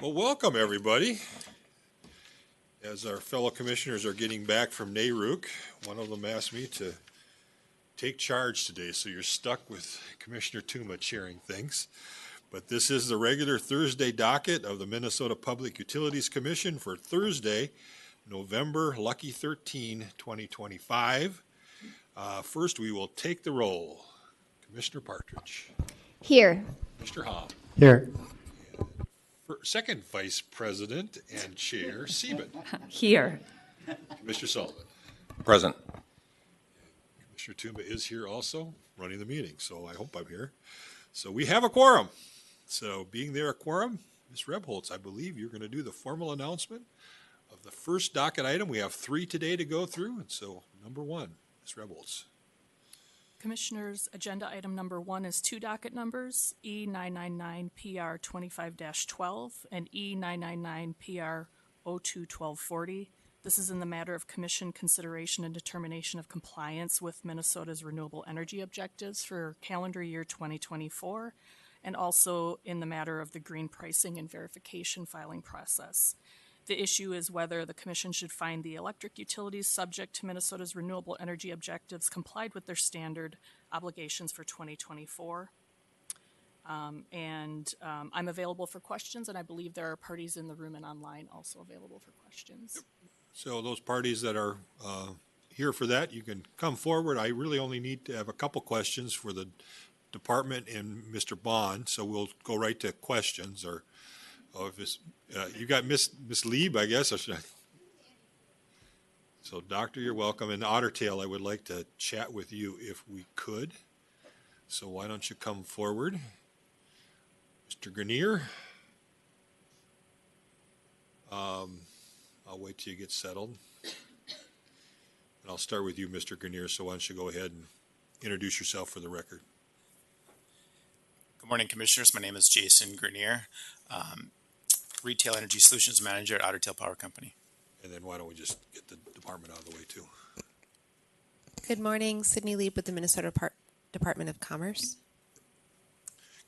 Well, welcome everybody. As our fellow commissioners are getting back from NARUC, one of them asked me to take charge today, so you're stuck with Commissioner Tuma chairing things. But this is the regular Thursday docket of the Minnesota Public Utilities Commission for Thursday, November lucky 13, 2025. First, we will take the roll. Commissioner Partridge. Here. Mr. Hahn. Here. Second Vice President and Chair Sieben. Here. Commissioner Sullivan. Present. Commissioner Tuma is here also, running the meeting, so I hope I'm here. So we have a quorum. So being there a quorum, Ms. Rebholz, I believe you're going to do the formal announcement of the first docket item. We have 3 today to go through, and so number 1, Ms. Rebholz. Commissioners, agenda item number 1 is 2 docket numbers, E999PR25-12 and E999PR02-1240. This is in the matter of commission consideration and determination of compliance with Minnesota's renewable energy objectives for calendar year 2024, and also in the matter of the green pricing and verification filing process. The issue is whether the commission should find the electric utilities subject to Minnesota's renewable energy objectives complied with their standard obligations for 2024. I'm available for questions, and I believe there are parties in the room and online also available for questions. So those parties that are here for that, you can come forward. I really only need to have a couple questions for the department and Mr. Bond, so we'll go right to questions. Or if it's, you got Miss Lieb, I guess. So, Doctor, you're welcome. And Otter Tail, I would like to chat with you if we could. So why don't you come forward? Mr. Grenier. I'll wait till you get settled. And I'll start with you, Mr. Grenier. So why don't you go ahead and introduce yourself for the record. Good morning, Commissioners. My name is Jason Grenier, Retail Energy Solutions Manager at Otter Tail Power Company. And then why don't we just get the department out of the way, too? Good morning, Sydney Lieb with the Minnesota Department of Commerce.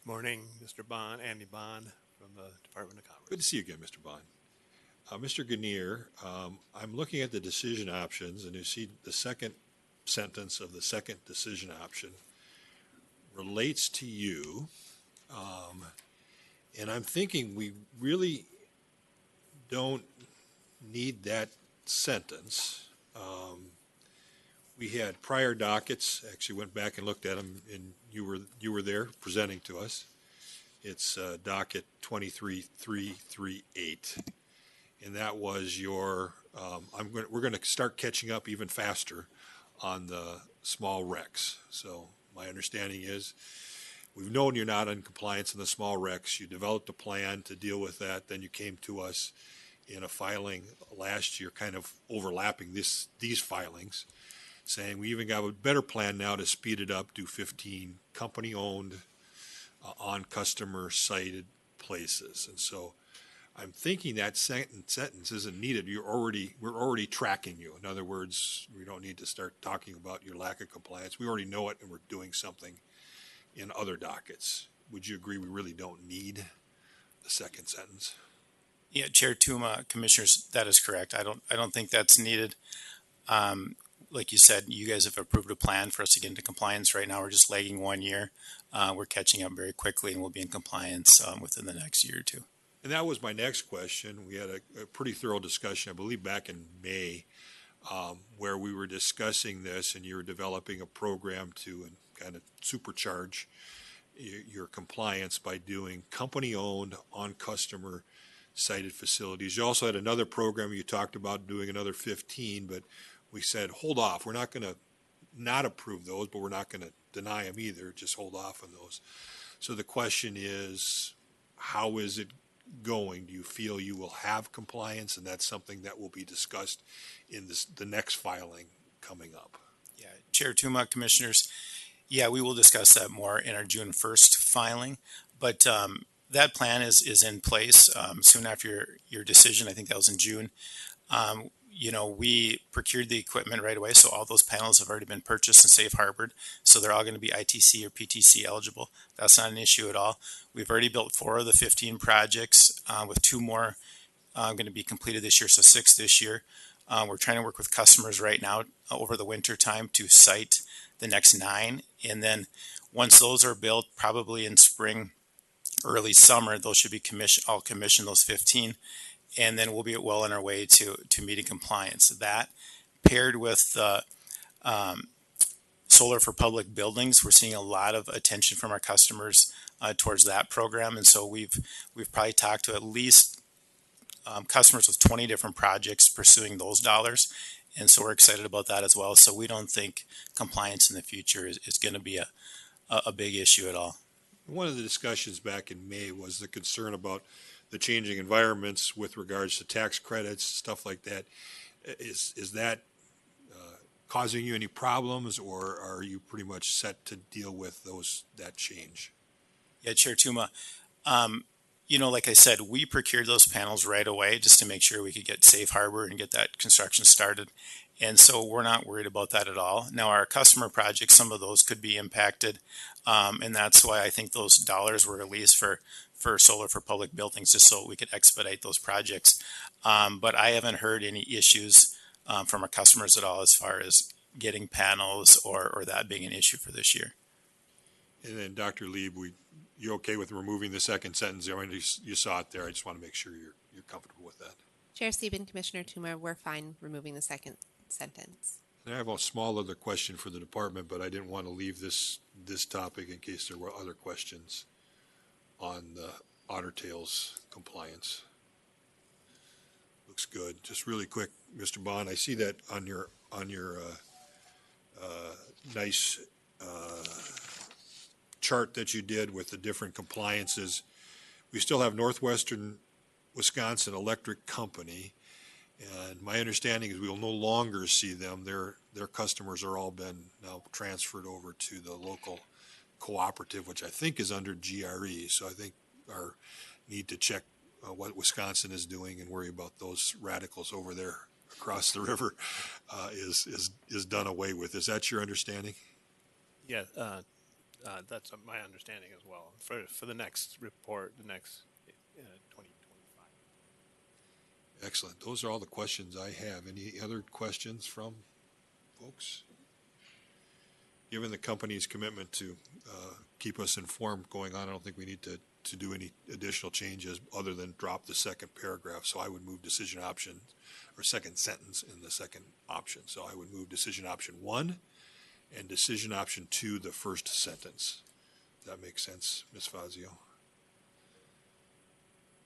Good morning, Mr. Bond, Andy Bond from the Department of Commerce. Good to see you again, Mr. Bond. Mr. Grenier, I'm looking at the decision options, and you see the second sentence of the second decision option relates to you. And I'm thinking we really don't need that sentence. We had prior dockets, actually went back and looked at them, and you were there presenting to us. It's docket 23338, and that was your. We're going to start catching up even faster on the small RECs. So my understanding is we've known you're not in compliance in the small RECs. You developed a plan to deal with that. Then you came to us in a filing last year, kind of overlapping these filings, saying we even got a better plan now to speed it up, do 15 company-owned on customer-sited places. And so I'm thinking that sentence isn't needed. We're already tracking you. In other words, we don't need to start talking about your lack of compliance. We already know it, and we're doing something in other dockets. Would you agree we really don't need the second sentence? Yeah, Chair Tuma, Commissioners, that is correct. I don't think that's needed. Like you said, you guys have approved a plan for us to get into compliance. Right now, we're just lagging 1 year. We're catching up very quickly, and we'll be in compliance within the next year or two. And that was my next question. We had a pretty thorough discussion, I believe back in May, where we were discussing this, and you were developing a program to kind of supercharge your compliance by doing company-owned on-customer sited facilities. You also had another program you talked about doing another 15, but we said, hold off. We're not going to not approve those, but we're not going to deny them either. Just hold off on those. So the question is, how is it going? Do you feel you will have compliance? And that's something that will be discussed in the next filing coming up. Yeah, Chair Tuma, Commissioners, yeah, we will discuss that more in our June 1st filing. But that plan is in place soon after your decision. I think that was in June. we procured the equipment right away, so all those panels have already been purchased and safe harbored, so they're all going to be ITC or PTC eligible. That's not an issue at all. We've already built 4 of the 15 projects, with 2 more going to be completed this year, so 6 this year. We're trying to work with customers right now over the winter time to site the next 9, and then once those are built, probably in spring, early summer, those should be all commissioned, those 15. And then we'll be well on our way to meeting compliance. That paired with solar for public buildings, we're seeing a lot of attention from our customers towards that program. And so we've probably talked to at least customers with 20 different projects pursuing those dollars. And so we're excited about that as well. So we don't think compliance in the future is going to be a big issue at all. One of the discussions back in May was the concern about the changing environments with regards to tax credits, stuff like that. Is that causing you any problems, or are you pretty much set to deal with that change? Yeah, Chair Tuma. Like I said, we procured those panels right away just to make sure we could get safe harbor and get that construction started. And so we're not worried about that at all. Now, our customer projects, some of those could be impacted. And that's why I think those dollars were released for solar for public buildings, just so we could expedite those projects. But I haven't heard any issues from our customers at all as far as getting panels or that being an issue for this year. And then Dr. Lieb, you okay with removing the second sentence? I mean, you saw it there. I just want to make sure you're comfortable with that. Chair Sieben, Commissioner Toomer, we're fine removing the second sentence. And I have a small other question for the department, but I didn't want to leave this topic in case there were other questions on the Otter Tails compliance. Looks good. Just really quick, Mr. Bond, I see that on your nice chart that you did with the different compliances. We still have Northwestern Wisconsin Electric Company, and my understanding is we will no longer see them. Their customers are all been now transferred over to the local cooperative, which I think is under GRE. So I think our need to check what Wisconsin is doing and worry about those radicals over there across the river is done away with. Is that your understanding? Yeah, that's my understanding as well. For the next report, the next 2025. Excellent. Those are all the questions I have. Any other questions from folks? Given the company's commitment to keep us informed going on, I don't think we need to do any additional changes other than drop the second paragraph. So I would move decision option or second sentence in the second option. So I would move decision option 1 and decision option 2, the first sentence. Does that make sense, Ms. Fazio?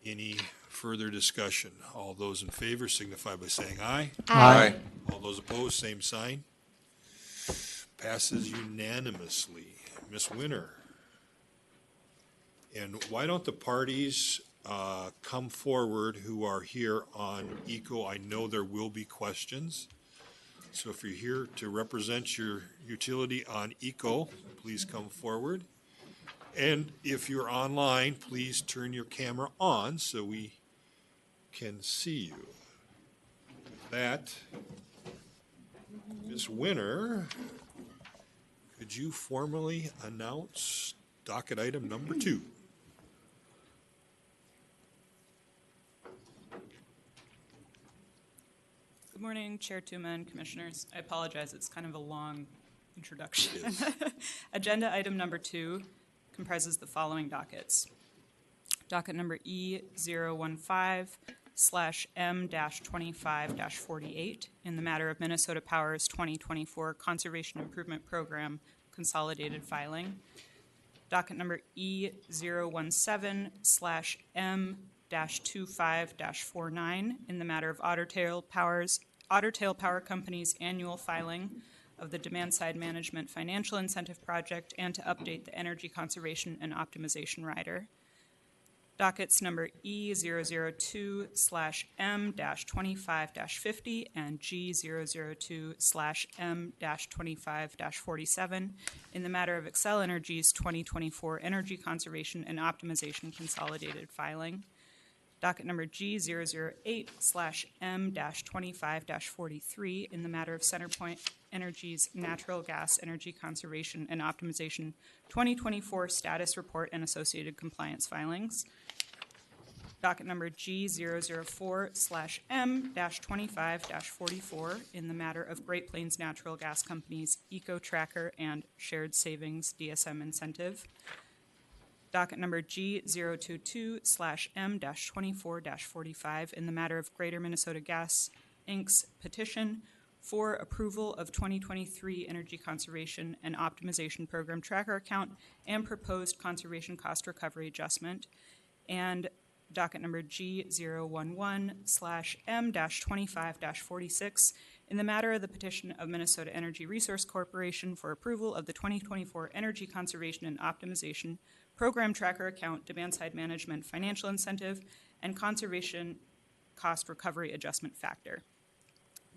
Any further discussion? All those in favor signify by saying aye. Aye. All those opposed, same sign. Passes unanimously. Ms. Winter. And why don't the parties come forward who are here on ECO? I know there will be questions. So if you're here to represent your utility on ECO, please come forward. And if you're online, please turn your camera on so we can see you. With that, Ms. Winter, could you formally announce docket item number 2? Good morning, Chair Tooman, Commissioners. I apologize, it's kind of a long introduction. Agenda item number 2 comprises the following dockets. Docket number E015/M-25-48 in the matter of Minnesota Power's 2024 Conservation Improvement Program consolidated filing. Docket number E017/M-25-49 in the matter of Otter Tail Power Company's annual filing of the Demand-Side Management Financial Incentive Project and to update the Energy Conservation and Optimization Rider. Dockets number E002/M-25-50 and G002/M-25-47 in the matter of Xcel Energy's 2024 Energy Conservation and Optimization Consolidated Filing. Docket number G008/M-25-43 in the matter of CenterPoint Energy's Natural Gas Energy Conservation and Optimization 2024 Status Report and associated compliance filings. Docket number G004/M-25-44 in the matter of Great Plains Natural Gas Company's Eco Tracker and Shared Savings DSM incentive. Docket number G022/M-24-45 in the matter of Greater Minnesota Gas Inc.'s petition for approval of 2023 Energy Conservation and Optimization Program Tracker account and proposed conservation cost recovery adjustment. And docket number G011/M-25-46 in the matter of the petition of Minnesota Energy Resource Corporation for approval of the 2024 Energy Conservation and Optimization Program Tracker Account, Demand-Side Management Financial Incentive, and Conservation Cost Recovery Adjustment Factor.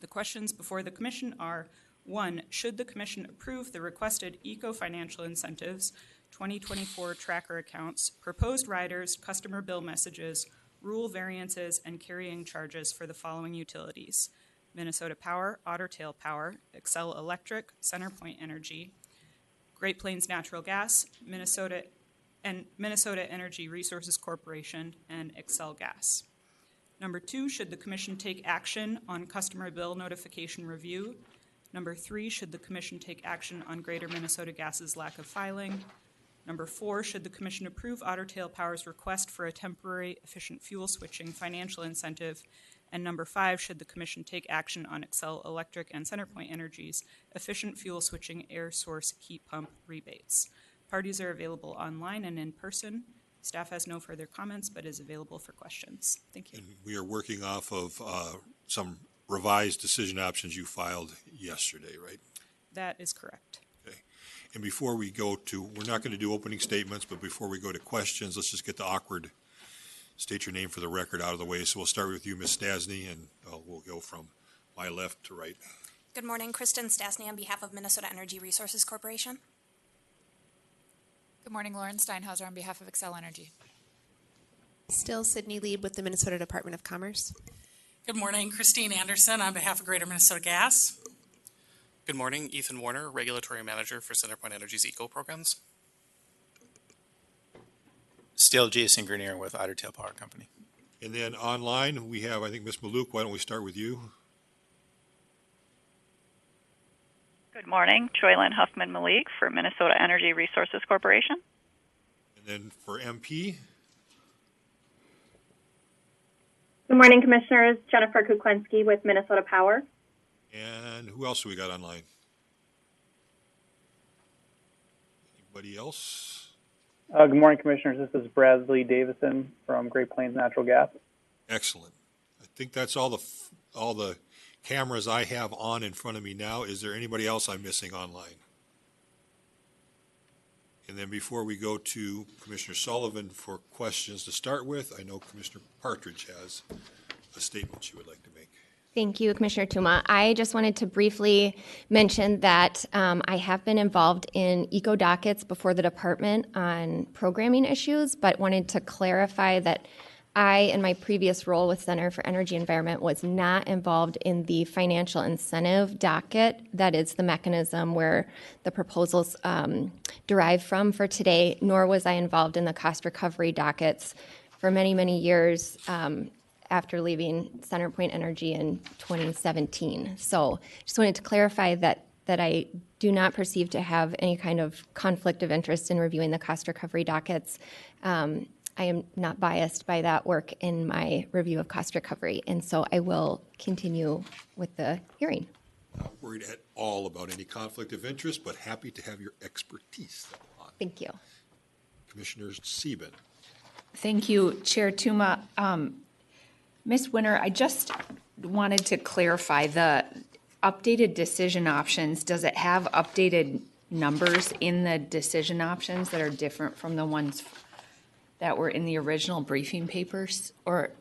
The questions before the Commission are: 1. Should the Commission approve the requested eco-financial incentives, 2024 tracker accounts, proposed riders, customer bill messages, rule variances, and carrying charges for the following utilities: Minnesota Power, Otter Power, Xcel Electric, CenterPoint Energy, Great Plains Natural Gas, Minnesota Energy Resources Corporation, and Xcel Gas. Number 2, should the Commission take action on customer bill notification review? Number 3, should the Commission take action on Greater Minnesota Gas's lack of filing? Number 4, should the Commission approve Otter Power's request for a temporary efficient fuel switching financial incentive? And number 5, should the Commission take action on Xcel Electric and CenterPoint Energy's efficient fuel switching air source heat pump rebates? Parties are available online and in person. Staff has no further comments, but is available for questions. Thank you. And we are working off of some revised decision options you filed yesterday, right? That is correct. Okay. And before we go to, we're not going to do opening statements, but before we go to questions, let's just get the awkward state your name for the record out of the way. So we'll start with you, Ms. Stasny, and we'll go from my left to right. Good morning, Kristen Stasny on behalf of Minnesota Energy Resources Corporation. Good morning, Lauren Steinhauser on behalf of Xcel Energy. Still Sydney Lieb with the Minnesota Department of Commerce. Good morning, Christine Anderson on behalf of Greater Minnesota Gas. Good morning, Ethan Warner, Regulatory Manager for CenterPoint Energy's Eco Programs. Still Jason Grenier with Otter Power Company. And then online, we have, I think, Ms. Maluk. Why don't we start with you? Good morning, Joylyn Huffman-Malik for Minnesota Energy Resources Corporation. And then for MP, Good morning, Commissioners. Jennifer Kuklinski with Minnesota Power. and who else do we got online? Anybody else? Good morning, Commissioners. This is Bradley Davison from Great Plains Natural Gas. Excellent. I think that's all the cameras I have on in front of me now. Is there anybody else I'm missing online? And then before we go to Commissioner Sullivan for questions to start with, I know Commissioner Partridge has a statement she would like to make. Thank you, Commissioner Tuma. I just wanted to briefly mention that I have been involved in eco dockets before the department on programming issues, but wanted to clarify that I, in my previous role with Center for Energy Environment, was not involved in the financial incentive docket. That is the mechanism where the proposals derive from for today, nor was I involved in the cost recovery dockets for many, many years after leaving CenterPoint Energy in 2017. So just wanted to clarify that I do not perceive to have any kind of conflict of interest in reviewing the cost recovery dockets. I am not biased by that work in my review of cost recovery, and so I will continue with the hearing. Not worried at all about any conflict of interest, but happy to have your expertise on. Thank you. Commissioner Sieben. Thank you, Chair Tuma. Ms. Winter, I just wanted to clarify the updated decision options. Does it have updated numbers in the decision options that are different from the ones that were in the original briefing papers? Or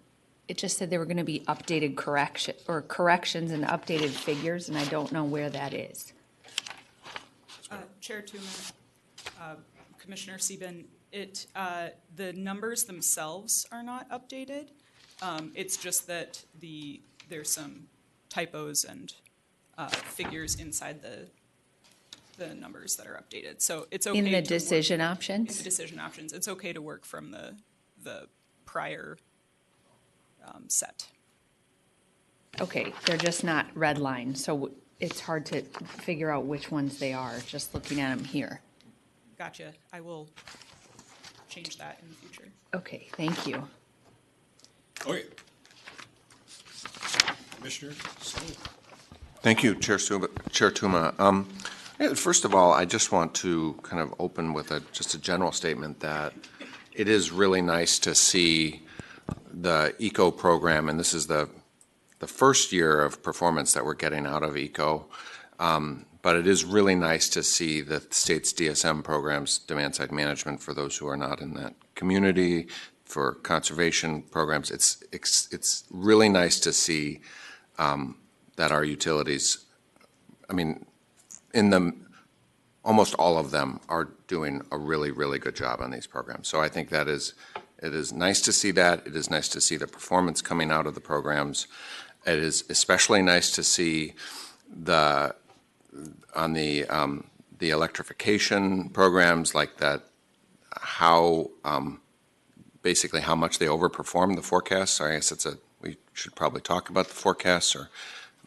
it just said they were going to be updated corrections and updated figures, and I don't know where that is. Chair Tuma, Commissioner Sieben, the numbers themselves are not updated. It's just that there's some typos and figures inside the numbers that are updated. So it's okay In the to decision work, options? In the decision options, it's okay to work from the prior set. Okay, they're just not red line, so it's hard to figure out which ones they are, just looking at them here. Gotcha. I will change that in the future. Okay, thank you. Okay. Commissioner Sullivan. Thank you, Chair Tuma. First of all, I just want to kind of open with just a general statement that it is really nice to see the ECO program, and this is the first year of performance that we're getting out of ECO, but it is really nice to see the state's DSM programs, demand-side management, for those who are not in that community, for conservation programs. It's really nice to see that our utilities, I mean, almost all of them are doing a really, really good job on these programs. So I think it is nice to see that. It is nice to see the performance coming out of the programs. It is especially nice to see on the electrification programs like that, how basically how much they overperform the forecasts. So I guess we should probably talk about the forecasts, or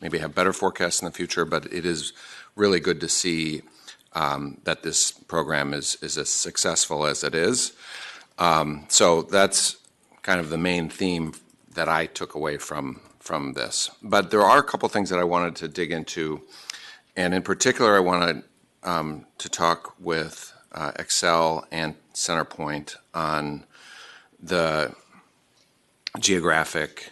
maybe have better forecasts in the future, but it is really good to see that this program is as successful as it is. So that's kind of the main theme that I took away from this. But there are a couple things that I wanted to dig into, and in particular I wanted to talk with Xcel and CenterPoint on the geographic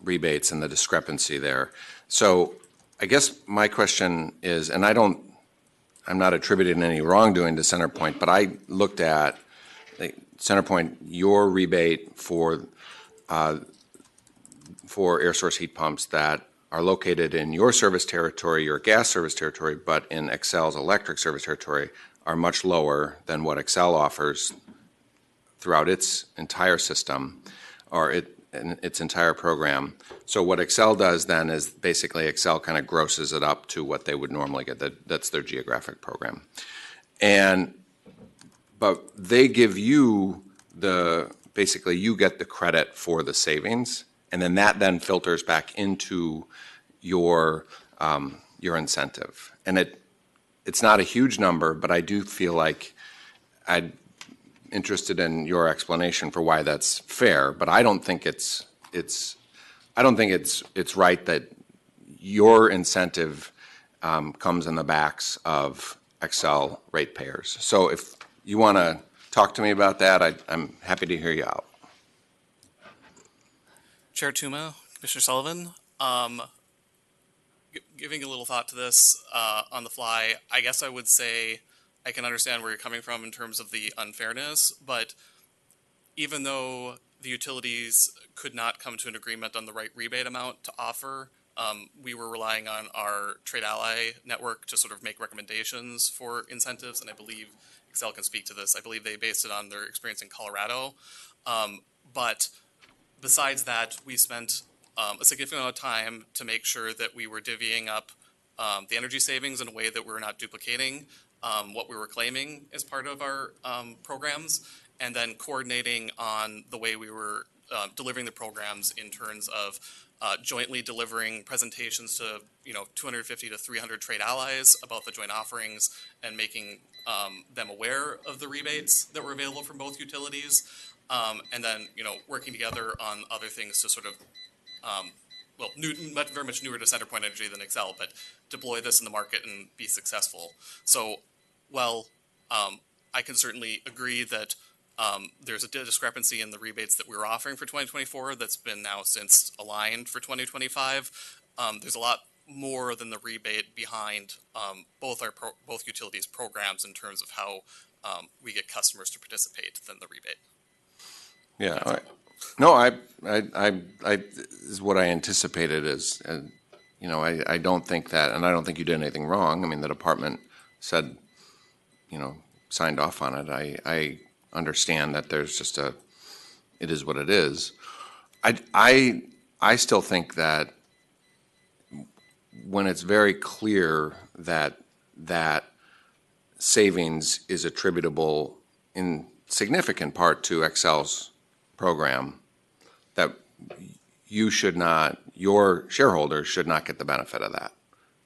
rebates and the discrepancy there. So I guess my question is, and I'm not attributing any wrongdoing to CenterPoint, but I looked at CenterPoint, your rebate for air source heat pumps that are located in your service territory, your gas service territory, but in Xcel's electric service territory, are much lower than what Xcel offers throughout its entire system, or its entire program. So what Xcel does then is basically Xcel kind of grosses it up to what they would normally get. That's their geographic program. But they give you basically you get the credit for the savings, and then that then filters back into your incentive. And it's not a huge number, but I do feel like I'm interested in your explanation for why that's fair. But I don't think it's right that your incentive comes in the backs of Xcel ratepayers. So if you want to talk to me about that, I'm happy to hear you out. Chair Tuma, Commissioner Sullivan, giving a little thought to this on the fly, I guess I would say I can understand where you're coming from in terms of the unfairness, but even though the utilities could not come to an agreement on the right rebate amount to offer, we were relying on our trade ally network to sort of make recommendations for incentives, and I believe Xcel can speak to this. I believe they based it on their experience in Colorado. But besides that, we spent a significant amount of time to make sure that we were divvying up the energy savings in a way that we're not duplicating what we were claiming as part of our programs, and then coordinating on the way we were delivering the programs in terms of jointly delivering presentations to 250 to 300 trade allies about the joint offerings and making them aware of the rebates that were available from both utilities, and then working together on other things to sort of very much newer to CenterPoint Energy than Xcel, but deploy this in the market and be successful. So, I can certainly agree that there's a discrepancy in the rebates that we were offering for 2024 that's been now since aligned for 2025. There's a lot more than the rebate behind both utilities programs in terms of how we get customers to participate than the rebate. Yeah, I is what I anticipated is, I don't think that, and I don't think you did anything wrong. I mean, the department said, signed off on it. I understand that there's just it is what it is. I still think that when it's very clear that savings is attributable in significant part to Excel's program, that your shareholders should not get the benefit of that.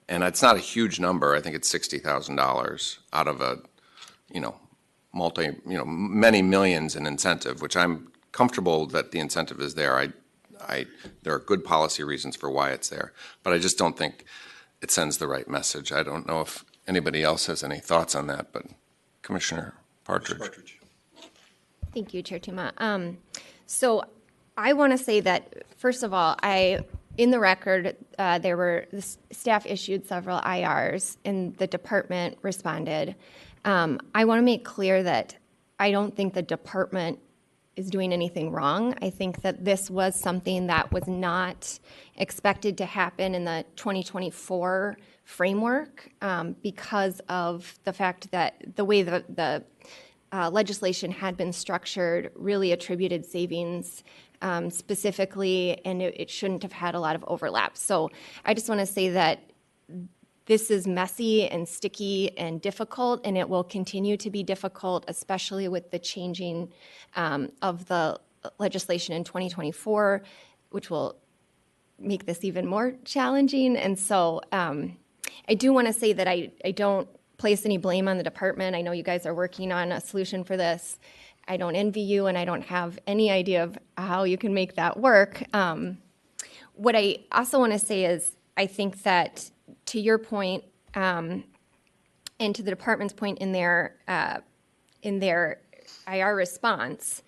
And it's not a huge number. I think it's $60,000 out of a, many millions in incentive, which I'm comfortable that the incentive is there. There are good policy reasons for why it's there, but I just don't think it sends the right message. I don't know if anybody else has any thoughts on that, but Commissioner Partridge. Thank you, Chair Tuma. So I want to say that, first of all, in the record, the staff issued several IRs and the department responded. I want to make clear that I don't think the department is doing anything wrong. I think that this was something that was not expected to happen in the 2024 framework because of the fact that the way the legislation had been structured really attributed savings specifically, and it shouldn't have had a lot of overlap. So I just want to say that this is messy and sticky and difficult, and it will continue to be difficult, especially with the changing of the legislation in 2024, which will make this even more challenging. And so I do want to say that I don't place any blame on the department. I know you guys are working on a solution for this. I don't envy you, and I don't have any idea of how you can make that work. What I also want to say is I think that, to your point, and to the department's point in their IR response,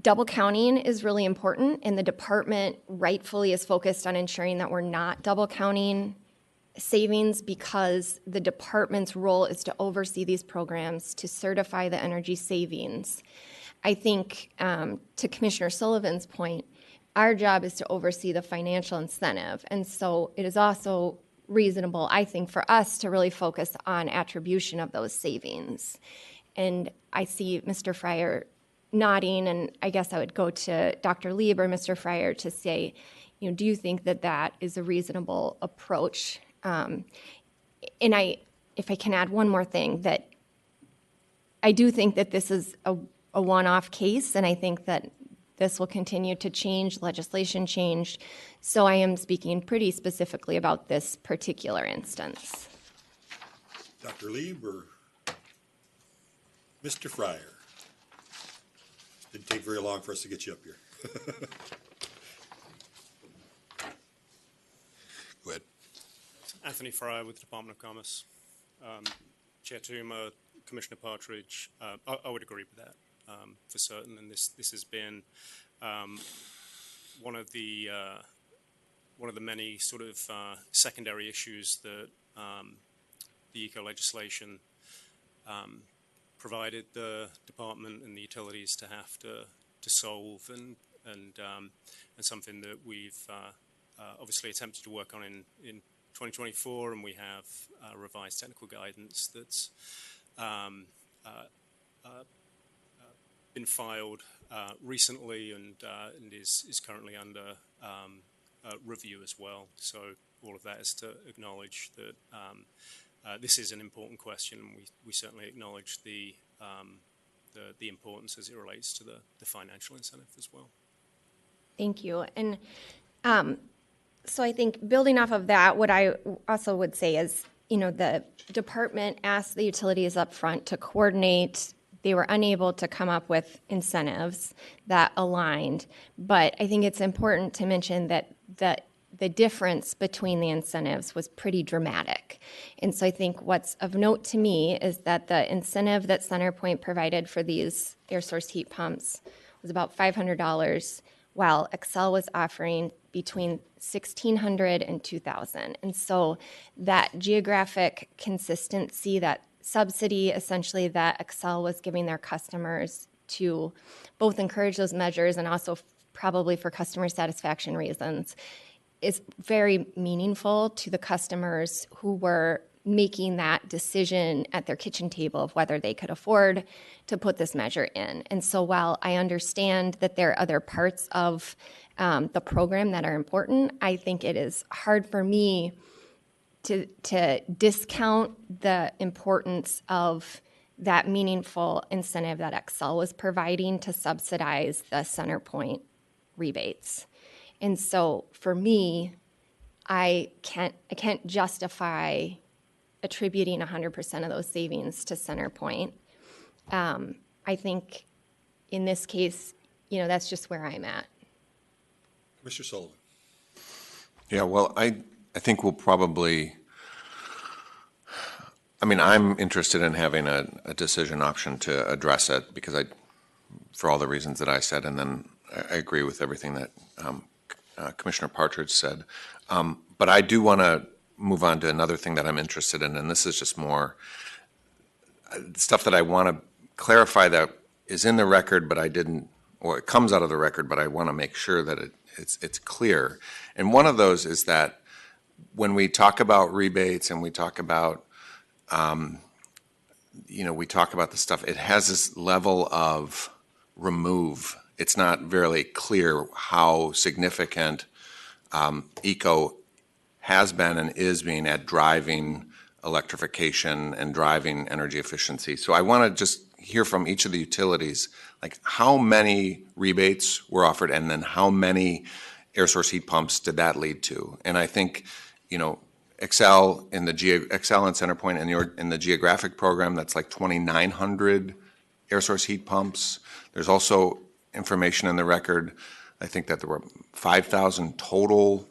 double counting is really important, and the department rightfully is focused on ensuring that we're not double counting savings because the department's role is to oversee these programs to certify the energy savings. I think, to Commissioner Sullivan's point, our job is to oversee the financial incentive. And so it is also reasonable, I think, for us to really focus on attribution of those savings. And I see Mr. Fryer nodding, and I guess I would go to Dr. Lieb or Mr. Fryer to say, do you think that that is a reasonable approach? And if I can add one more thing, that I do think that this is a one-off case, and I think that this will continue to change, legislation change. So I am speaking pretty specifically about this particular instance. Dr. Lieb or Mr. Fryer? Didn't take very long for us to get you up here. Go ahead. Anthony Fryer with the Department of Commerce. Chair Tuma, Commissioner Partridge, I would agree with that for certain, and this has been one of the many sort of secondary issues that the eco legislation provided the department and the utilities to have to solve, and something that we've obviously attempted to work on in 2024, and we have revised technical guidance that's been filed recently and is currently under review as well. So all of that is to acknowledge that this is an important question, and we certainly acknowledge the importance as it relates to the financial incentive as well. Thank you. And so I think building off of that, what I also would say is, the department asked the utilities up front to coordinate. They were unable to come up with incentives that aligned. But I think it's important to mention that the difference between the incentives was pretty dramatic. And so I think what's of note to me is that the incentive that CenterPoint provided for these air source heat pumps was about $500, while Xcel was offering between $1,600 and $2,000. And so that geographic consistency, that subsidy essentially that Xcel was giving their customers to both encourage those measures and also probably for customer satisfaction reasons, is very meaningful to the customers who were making that decision at their kitchen table of whether they could afford to put this measure in. And so while I understand that there are other parts of the program that are important, I think it is hard for me to discount the importance of that meaningful incentive that Excel was providing to subsidize the CenterPoint rebates. And so for me, I can't justify attributing 100% of those savings to CenterPoint. I think in this case, that's just where I'm at. Commissioner Sullivan. Yeah, well, I think we'll probably, I'm interested in having a decision option to address it because for all the reasons that I said, and then I agree with everything that Commissioner Partridge said. But I do want to move on to another thing that I'm interested in, and this is just more stuff that I want to clarify that is in the record, but I didn't, or it comes out of the record, but I want to make sure that it's clear. And one of those is that when we talk about rebates and we talk about, we talk about the stuff, it has this level of remove. It's not very clear how significant ECO has been and is being at driving electrification and driving energy efficiency. So I want to just hear from each of the utilities, like how many rebates were offered and then how many air source heat pumps did that lead to? And I think, Excel and CenterPoint in the geographic program, that's like 2,900 air source heat pumps. There's also information in the record, I think that there were 5,000 total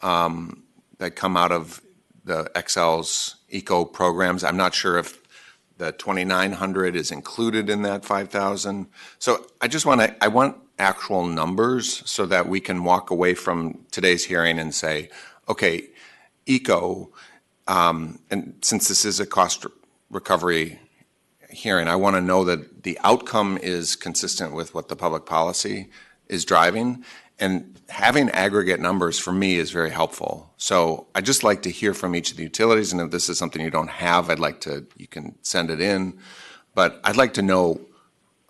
that come out of the Excel's eco programs. I'm not sure if the 2,900 is included in that 5,000. So I want actual numbers so that we can walk away from today's hearing and say, okay, eco, and since this is a cost recovery hearing, I want to know that the outcome is consistent with what the public policy is driving. And having aggregate numbers for me is very helpful. So I'd just like to hear from each of the utilities, and if this is something you don't have, you can send it in. But I'd like to know,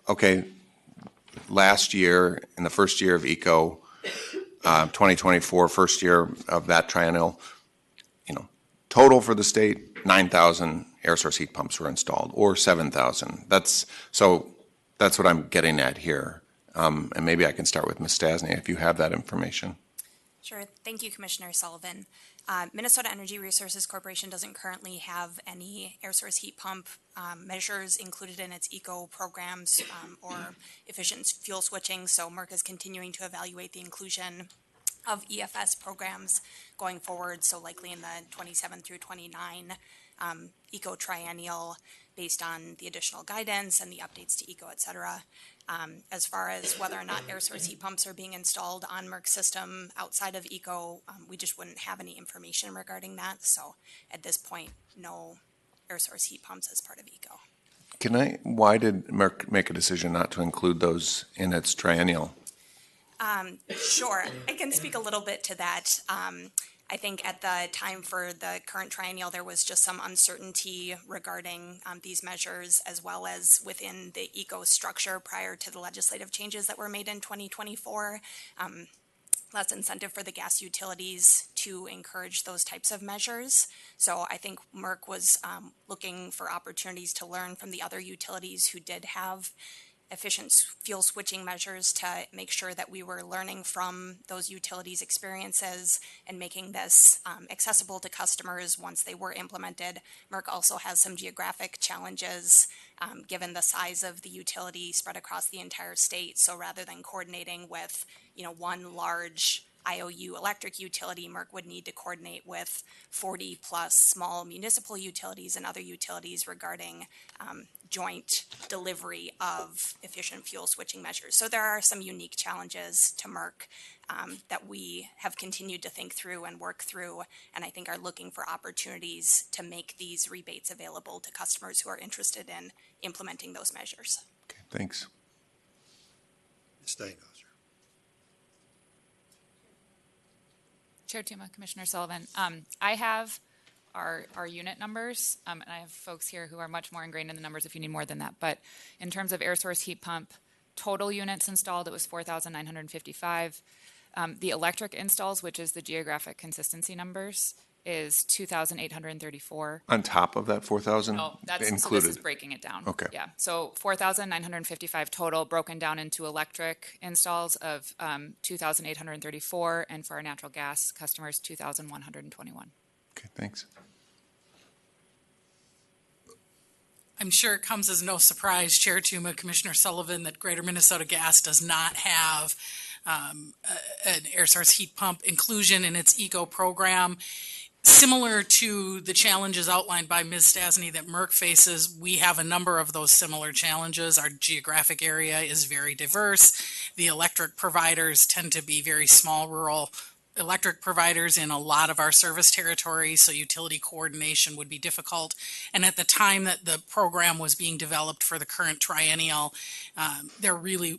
okay, last year, in the first year of ECO, 2024, first year of that triennial, total for the state, 9,000 air source heat pumps were installed, or 7,000. That's what I'm getting at here. And maybe I can start with Ms. Stasny if you have that information. Sure. Thank you, Commissioner Sullivan. Minnesota Energy Resources Corporation doesn't currently have any air source heat pump measures included in its ECO programs or efficient fuel switching, so MERC is continuing to evaluate the inclusion of EFS programs going forward, so likely in the 27 through 29 ECO triennial based on the additional guidance and the updates to ECO, et cetera. As far as whether or not air source heat pumps are being installed on MERC's system outside of ECO, we just wouldn't have any information regarding that. So at this point, no air source heat pumps as part of ECO. Why did MERC make a decision not to include those in its triennial? Sure, I can speak a little bit to that. I think at the time for the current triennial, there was just some uncertainty regarding these measures, as well as within the ECO structure prior to the legislative changes that were made in 2024. Less incentive for the gas utilities to encourage those types of measures. So I think MERC was looking for opportunities to learn from the other utilities who did have efficient fuel switching measures to make sure that we were learning from those utilities' experiences and making this accessible to customers once they were implemented. MERC also has some geographic challenges given the size of the utility spread across the entire state. So rather than coordinating with, one large IOU electric utility, MERC would need to coordinate with 40 plus small municipal utilities and other utilities regarding joint delivery of efficient fuel switching measures. So there are some unique challenges to MERC that we have continued to think through and work through, and I think are looking for opportunities to make these rebates available to customers who are interested in implementing those measures. Okay, thanks. Ms. Steinhauser. Chair Tuma, Commissioner Sullivan. I have our unit numbers. And I have folks here who are much more ingrained in the numbers if you need more than that. But in terms of air source heat pump, total units installed, it was 4,955. The electric installs, which is the geographic consistency numbers, is 2,834. On top of that 4,000 No, that's included? so this is breaking it down. Okay. Yeah, so 4,955 total, broken down into electric installs of 2,834, and for our natural gas customers, 2,121. Okay, thanks. I'm sure it comes as no surprise, Chair Tuma, Commissioner Sullivan, that Greater Minnesota Gas does not have an air source heat pump inclusion in its ECO program. Similar to the challenges outlined by Ms. Stasny that Merck faces, we have a number of those similar challenges. Our geographic area is very diverse. The electric providers tend to be very small rural electric providers in a lot of our service territories, so utility coordination would be difficult. And at the time that the program was being developed for the current triennial, there really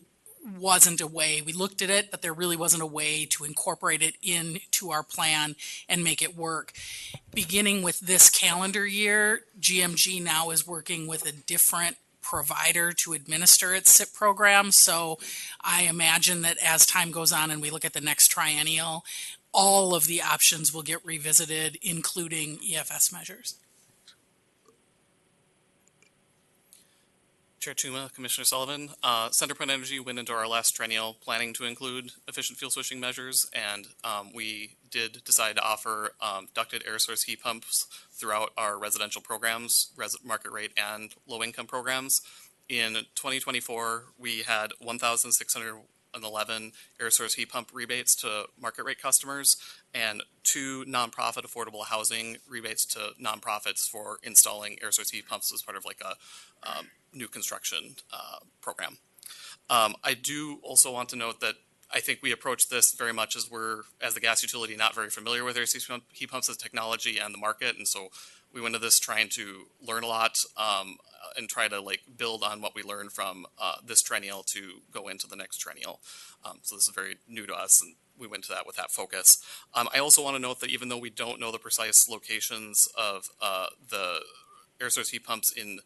wasn't a way. We looked at it, but there really wasn't a way to incorporate it into our plan and make it work. Beginning with this calendar year, GMG now is working with a different provider to administer its SIP program. So I imagine that as time goes on and we look at the next triennial, all of the options will get revisited, including EFS measures. Chair Tuma, Commissioner Sullivan, CenterPoint Energy went into our last triennial planning to include efficient fuel switching measures, and we did decide to offer ducted air source heat pumps throughout our residential programs, market rate and low income programs. In 2024, we had 1,611 air source heat pump rebates to market rate customers and 2 nonprofit affordable housing rebates to nonprofits for installing air source heat pumps as part of like a new construction program. I do also want to note that I think we approach this very much as as the gas utility, not very familiar with air source heat pumps as technology and the market, and so we went into this trying to learn a lot and try to like build on what we learned from this triennial to go into the next triennial. So this is very new to us, and we went to that with that focus. I also want to note that even though we don't know the precise locations of the air source heat pumps in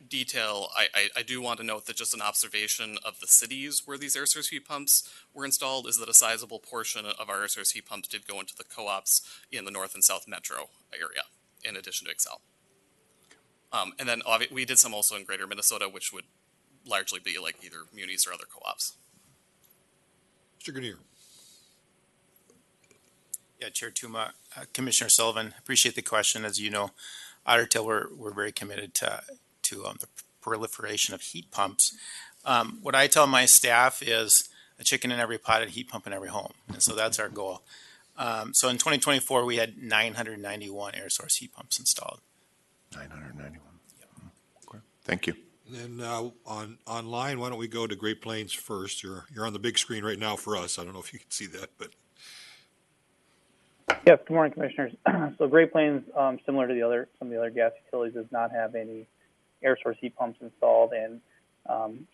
detail, I do want to note that just an observation of the cities where these air source heat pumps were installed is that a sizable portion of our air source heat pumps did go into the co-ops in the North and South Metro area, in addition to Excel. And then we did some also in Greater Minnesota, which would largely be like either munis or other co-ops. Mr. Grenier. Yeah, Chair Tuma, Commissioner Sullivan, appreciate the question. As you know, Otter, we're very committed to the proliferation of heat pumps. What I tell my staff is a chicken in every pot and a heat pump in every home. And so that's our goal. So in 2024, we had 991 air source heat pumps installed. 991. Yep. Okay. Thank you. And then online, why don't we go to Great Plains first? You're on the big screen right now for us. I don't know if you can see that, but. Yes, good morning, Commissioners. So Great Plains, similar to some of the other gas utilities, does not have any air source heat pumps installed, and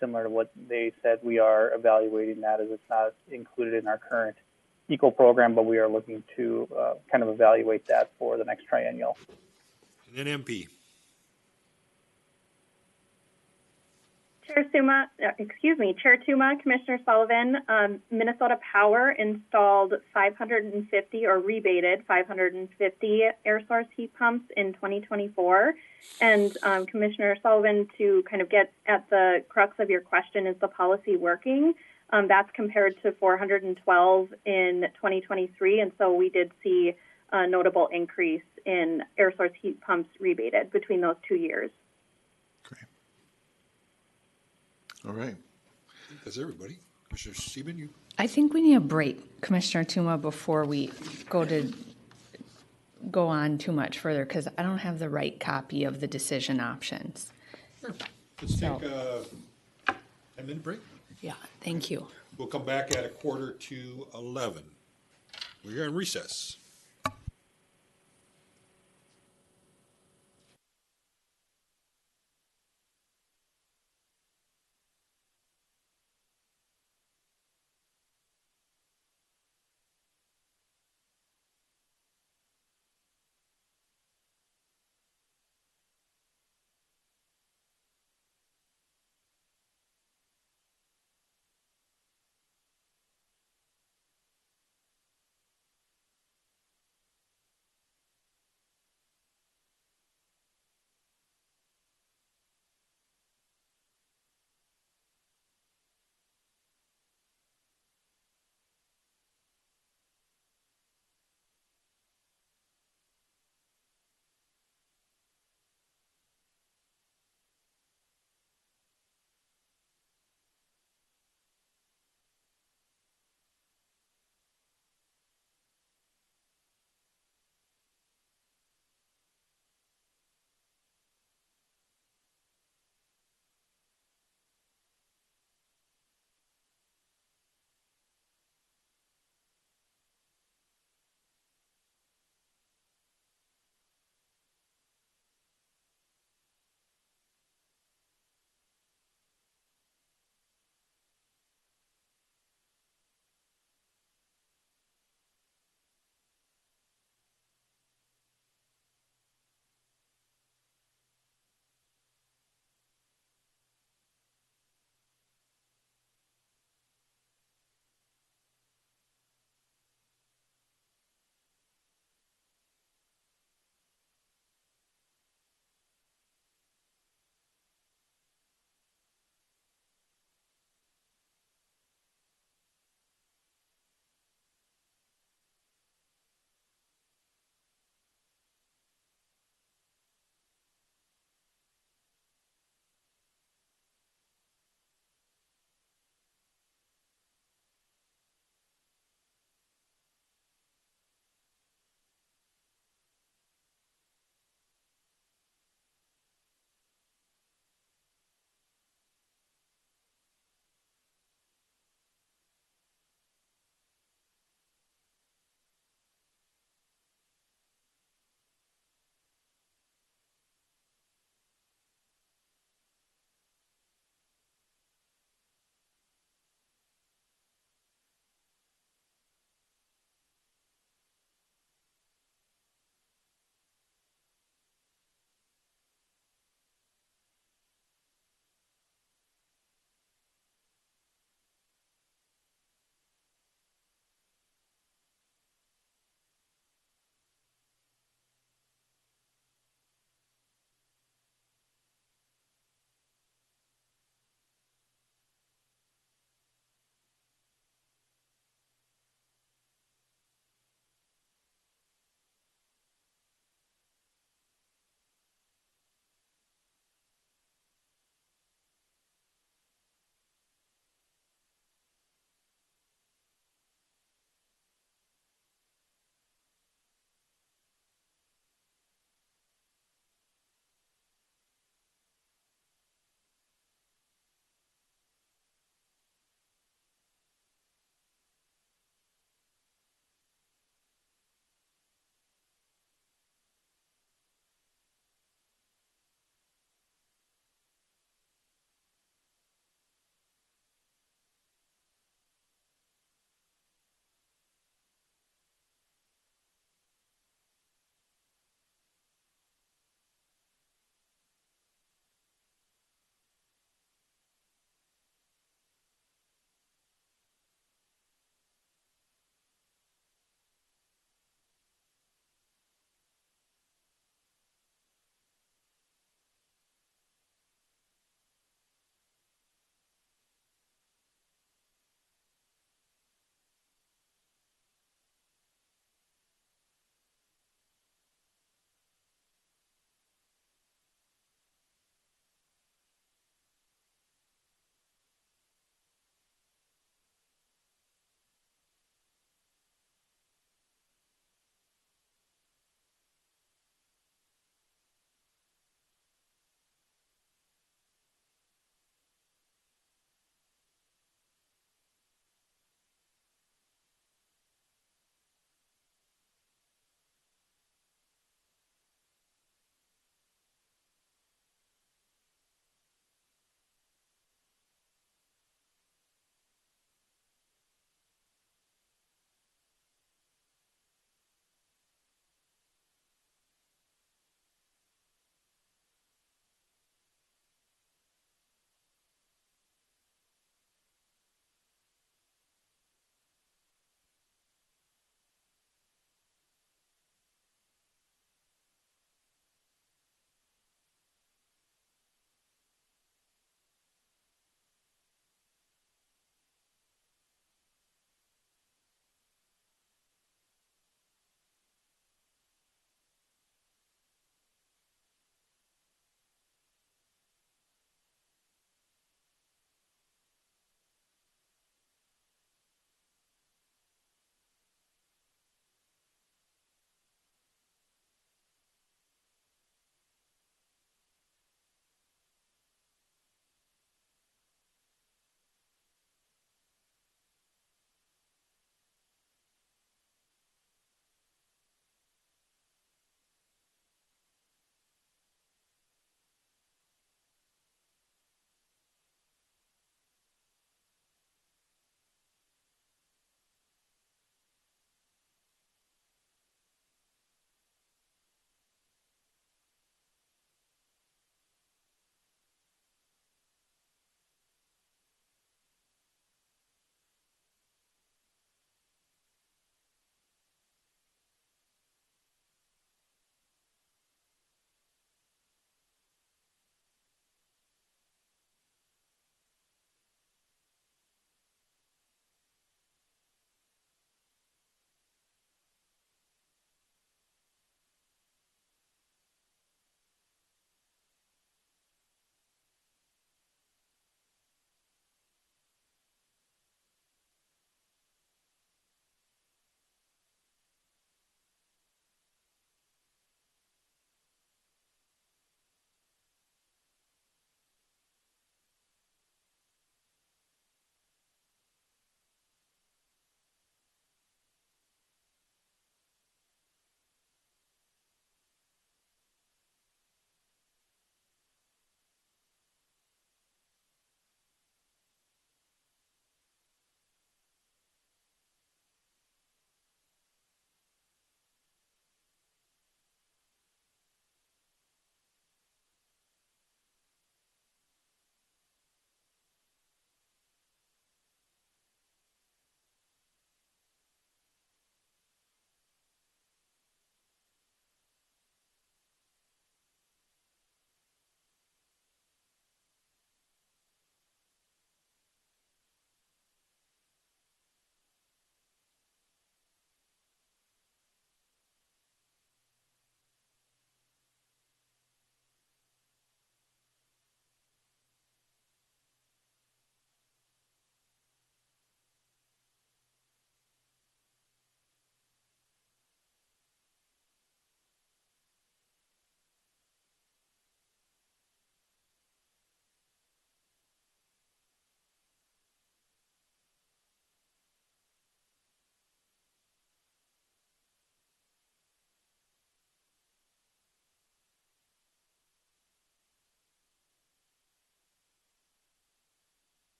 similar to what they said, we are evaluating that as it's not included in our current ECO program, but we are looking to kind of evaluate that for the next triennial. And then MP. Chair Tuma, Commissioner Sullivan, Minnesota Power installed 550 or rebated 550 air source heat pumps in 2024. And Commissioner Sullivan, to kind of get at the crux of your question, is the policy working? That's compared to 412 in 2023. And so we did see a notable increase in air source heat pumps rebated between those 2 years. All right. I think that's everybody. Commissioner Steven, you? I think we need a break, Commissioner Tuma, before we go on too much further, because I don't have the right copy of the decision options. Sure. Let's take a 10-minute break. Yeah, thank you. We'll come back at 11:15. We're in recess.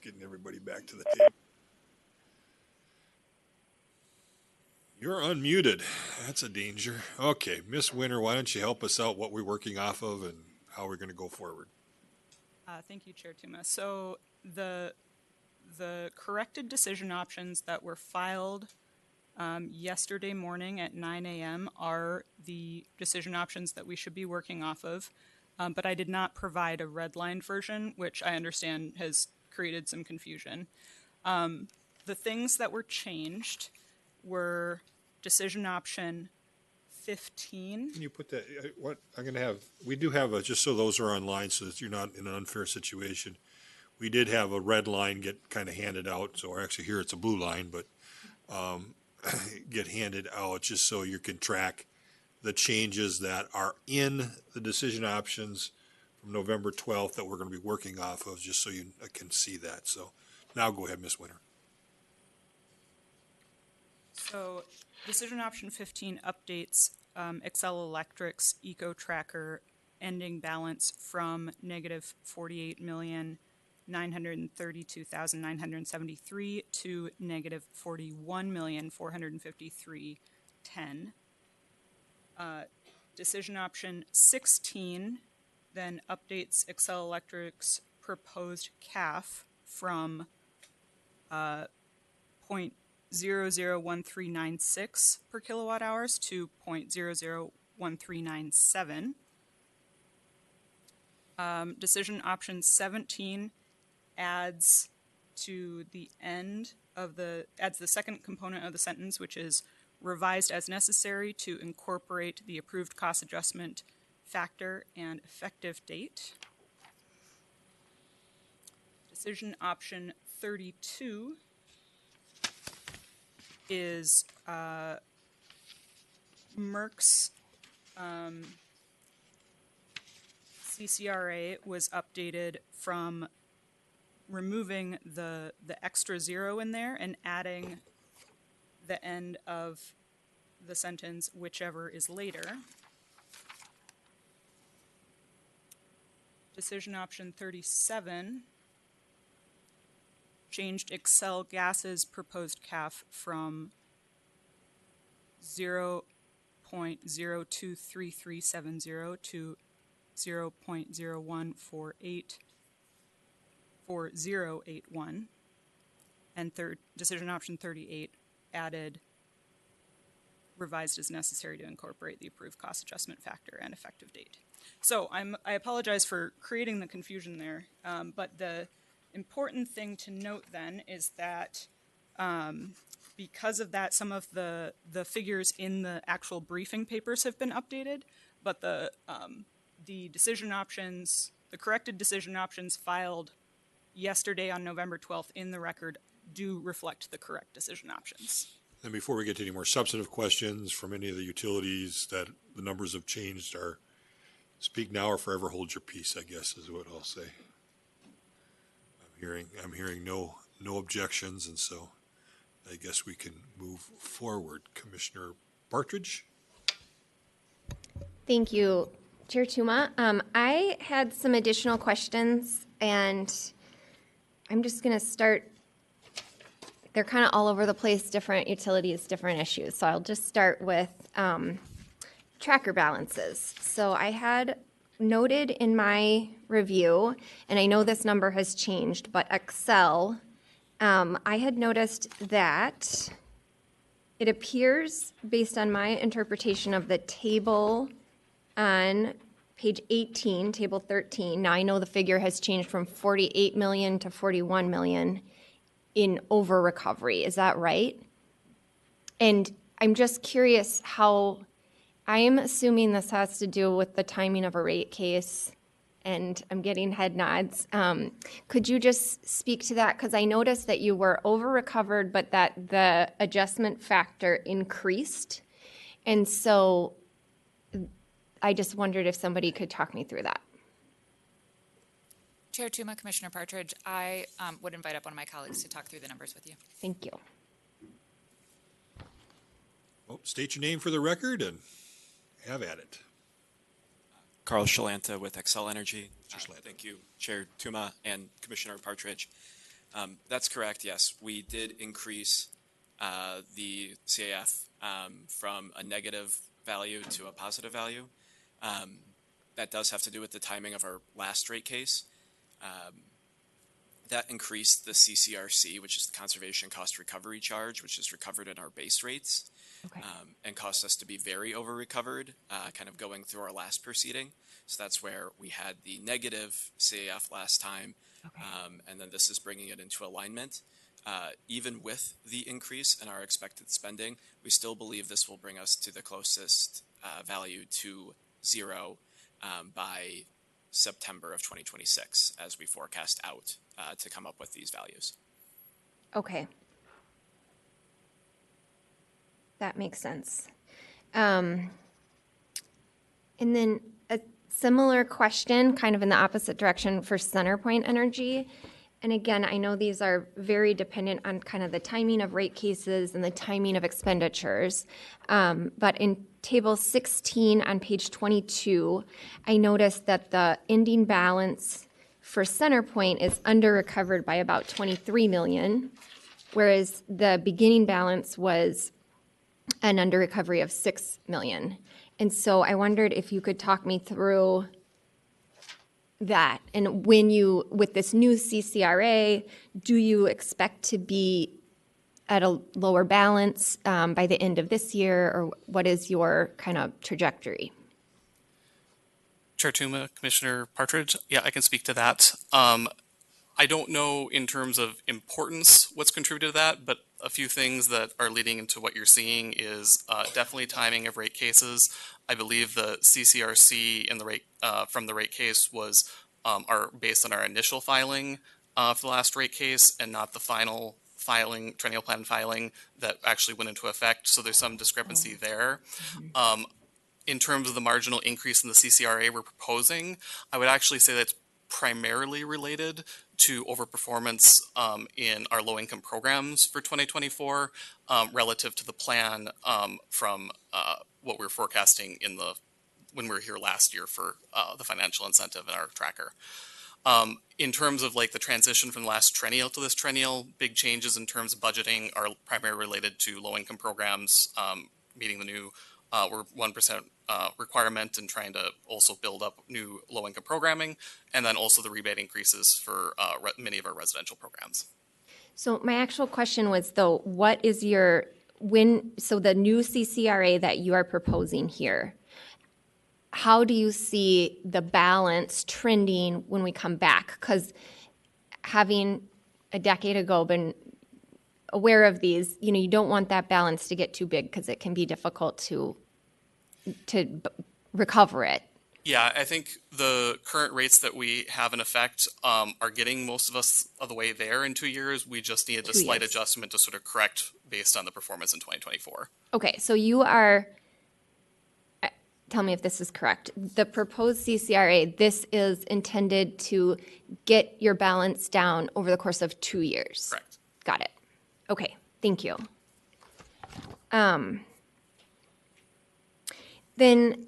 getting everybody back to the table. You're unmuted. That's a danger. Okay, Miss Winter, why don't you help us out what we're working off of and how we're going to go forward? Thank you, Chair Tuma. So the corrected decision options that were filed yesterday morning at 9 a.m. are the decision options that we should be working off of. But I did not provide a redlined version, which I understand has created some confusion. The things that were changed were decision option 15. Can you put that, what, I'm going to have, we do have a, just so those are online so that you're not in an unfair situation. We did have a red line get kind of handed out, so actually here it's a blue line, but get handed out just so you can track the changes that are in the decision options from November 12th that we're going to be working off of, just so you can see that. So now go ahead, Ms. Winter. So decision option 15 updates Excel Electric's Eco Tracker ending balance from negative 48,932,973 to negative 41,453,10. Decision option 16 then updates Excel Electric's proposed CAF from 0.001396 per kilowatt hours to 0.001397. Decision option 17 adds to the end of adds the second component of the sentence, which is revised as necessary to incorporate the approved cost adjustment factor and effective date. Decision option 32 is Merck's CCRA was updated from removing the extra zero in there and adding the end of the sentence, whichever is later. Decision option 37 changed Excel Gas's proposed CAF from 0.023370 to 0.01484081. And decision option 38 added revised as necessary to incorporate the approved cost adjustment factor and effective date. So I apologize for creating the confusion there, but the important thing to note then is that because of that, some of the figures in the actual briefing papers have been updated, but the decision options, the corrected decision options filed yesterday on November 12th in the record do reflect the correct decision options. And before we get to any more substantive questions from any of the utilities that the numbers have changed, are speak now or forever hold your peace, I guess is what I'll say. I'm hearing no objections, and so I guess we can move forward. Commissioner Partridge? Thank you, Chair Tuma. I had some additional questions, and I'm just going to start. They're kind of all over the place, different utilities, different issues. So I'll just start with tracker balances. So I had noted in my review, and I know this number has changed, but Excel, I had noticed that it appears, based on my interpretation of the table on page 18, table 13, now I know the figure has changed from 48 million to 41 million in over recovery. Is that right? And I'm just curious how, I'm assuming this has to do with the timing of a rate case, and I'm getting head nods. Could you just speak to that? Because I noticed that you were over recovered, but that the adjustment factor increased. And so I just wondered if somebody could talk me through that. Chair Tuma, Commissioner Partridge, I would invite up one of my colleagues to talk through the numbers with you. Thank you. Well, state your name for the record and have at it. Carl Shalanta with Excel Energy. Thank you, Chair Tuma and Commissioner Partridge. That's correct, yes. We did increase the CAF from a negative value to a positive value. That does have to do with the timing of our last rate case. That increased the CCRC, which is the Conservation Cost Recovery Charge, which is recovered in our base rates, and caused us to be very over-recovered, kind of going through our last proceeding. So that's where we had the negative CAF last time, and then this is bringing it into alignment. Even with the increase in our expected spending, we still believe this will bring us to the closest value to zero by September of 2026 as we forecast out to come up with these values. Okay. That makes sense. And then a similar question, kind of in the opposite direction for CenterPoint Energy. And again, I know these are very dependent on kind of the timing of rate cases and the timing of expenditures. But in Table 16 on page 22, I noticed that the ending balance for CenterPoint is under-recovered by about $23 million, whereas the beginning balance was an under-recovery of $6 million. And so I wondered if you could talk me through that. And when you, with this new CCRA, do you expect to be at a lower balance by the end of this year, or what is your kind of trajectory? Chair Tuma, Commissioner Partridge, yeah, I can speak to that. I don't know in terms of importance what's contributed to that, but a few things that are leading into what you're seeing is definitely timing of rate cases. I believe the CCRC in the rate from the rate case was are based on our initial filing for the last rate case and not the final filing, triennial plan filing that actually went into effect. So there's some discrepancy there. In terms of the marginal increase in the CCRA we're proposing, I would actually say that's primarily related to overperformance in our low-income programs for 2024 relative to the plan from what we were forecasting in the when we were here last year for the financial incentive in our tracker. In terms of like the transition from the last triennial to this triennial, big changes in terms of budgeting are primarily related to low-income programs meeting the new we're 1% requirement and trying to also build up new low-income programming, and then also the rebate increases for many of our residential programs. So my actual question was, though, what is your, so the new CCRA that you are proposing here, how do you see the balance trending when we come back? Because having a decade ago been aware of these, you know, you don't want that balance to get too big because it can be difficult to recover it. Yeah, I think the current rates that we have in effect are getting most of us of the way there in 2 years. We just needed a slight adjustment to sort of correct based on the performance in 2024. Okay, so you are, tell me if this is correct, the proposed CCRA, this is intended to get your balance down over the course of 2 years. Correct. Got it. Okay, thank you. Then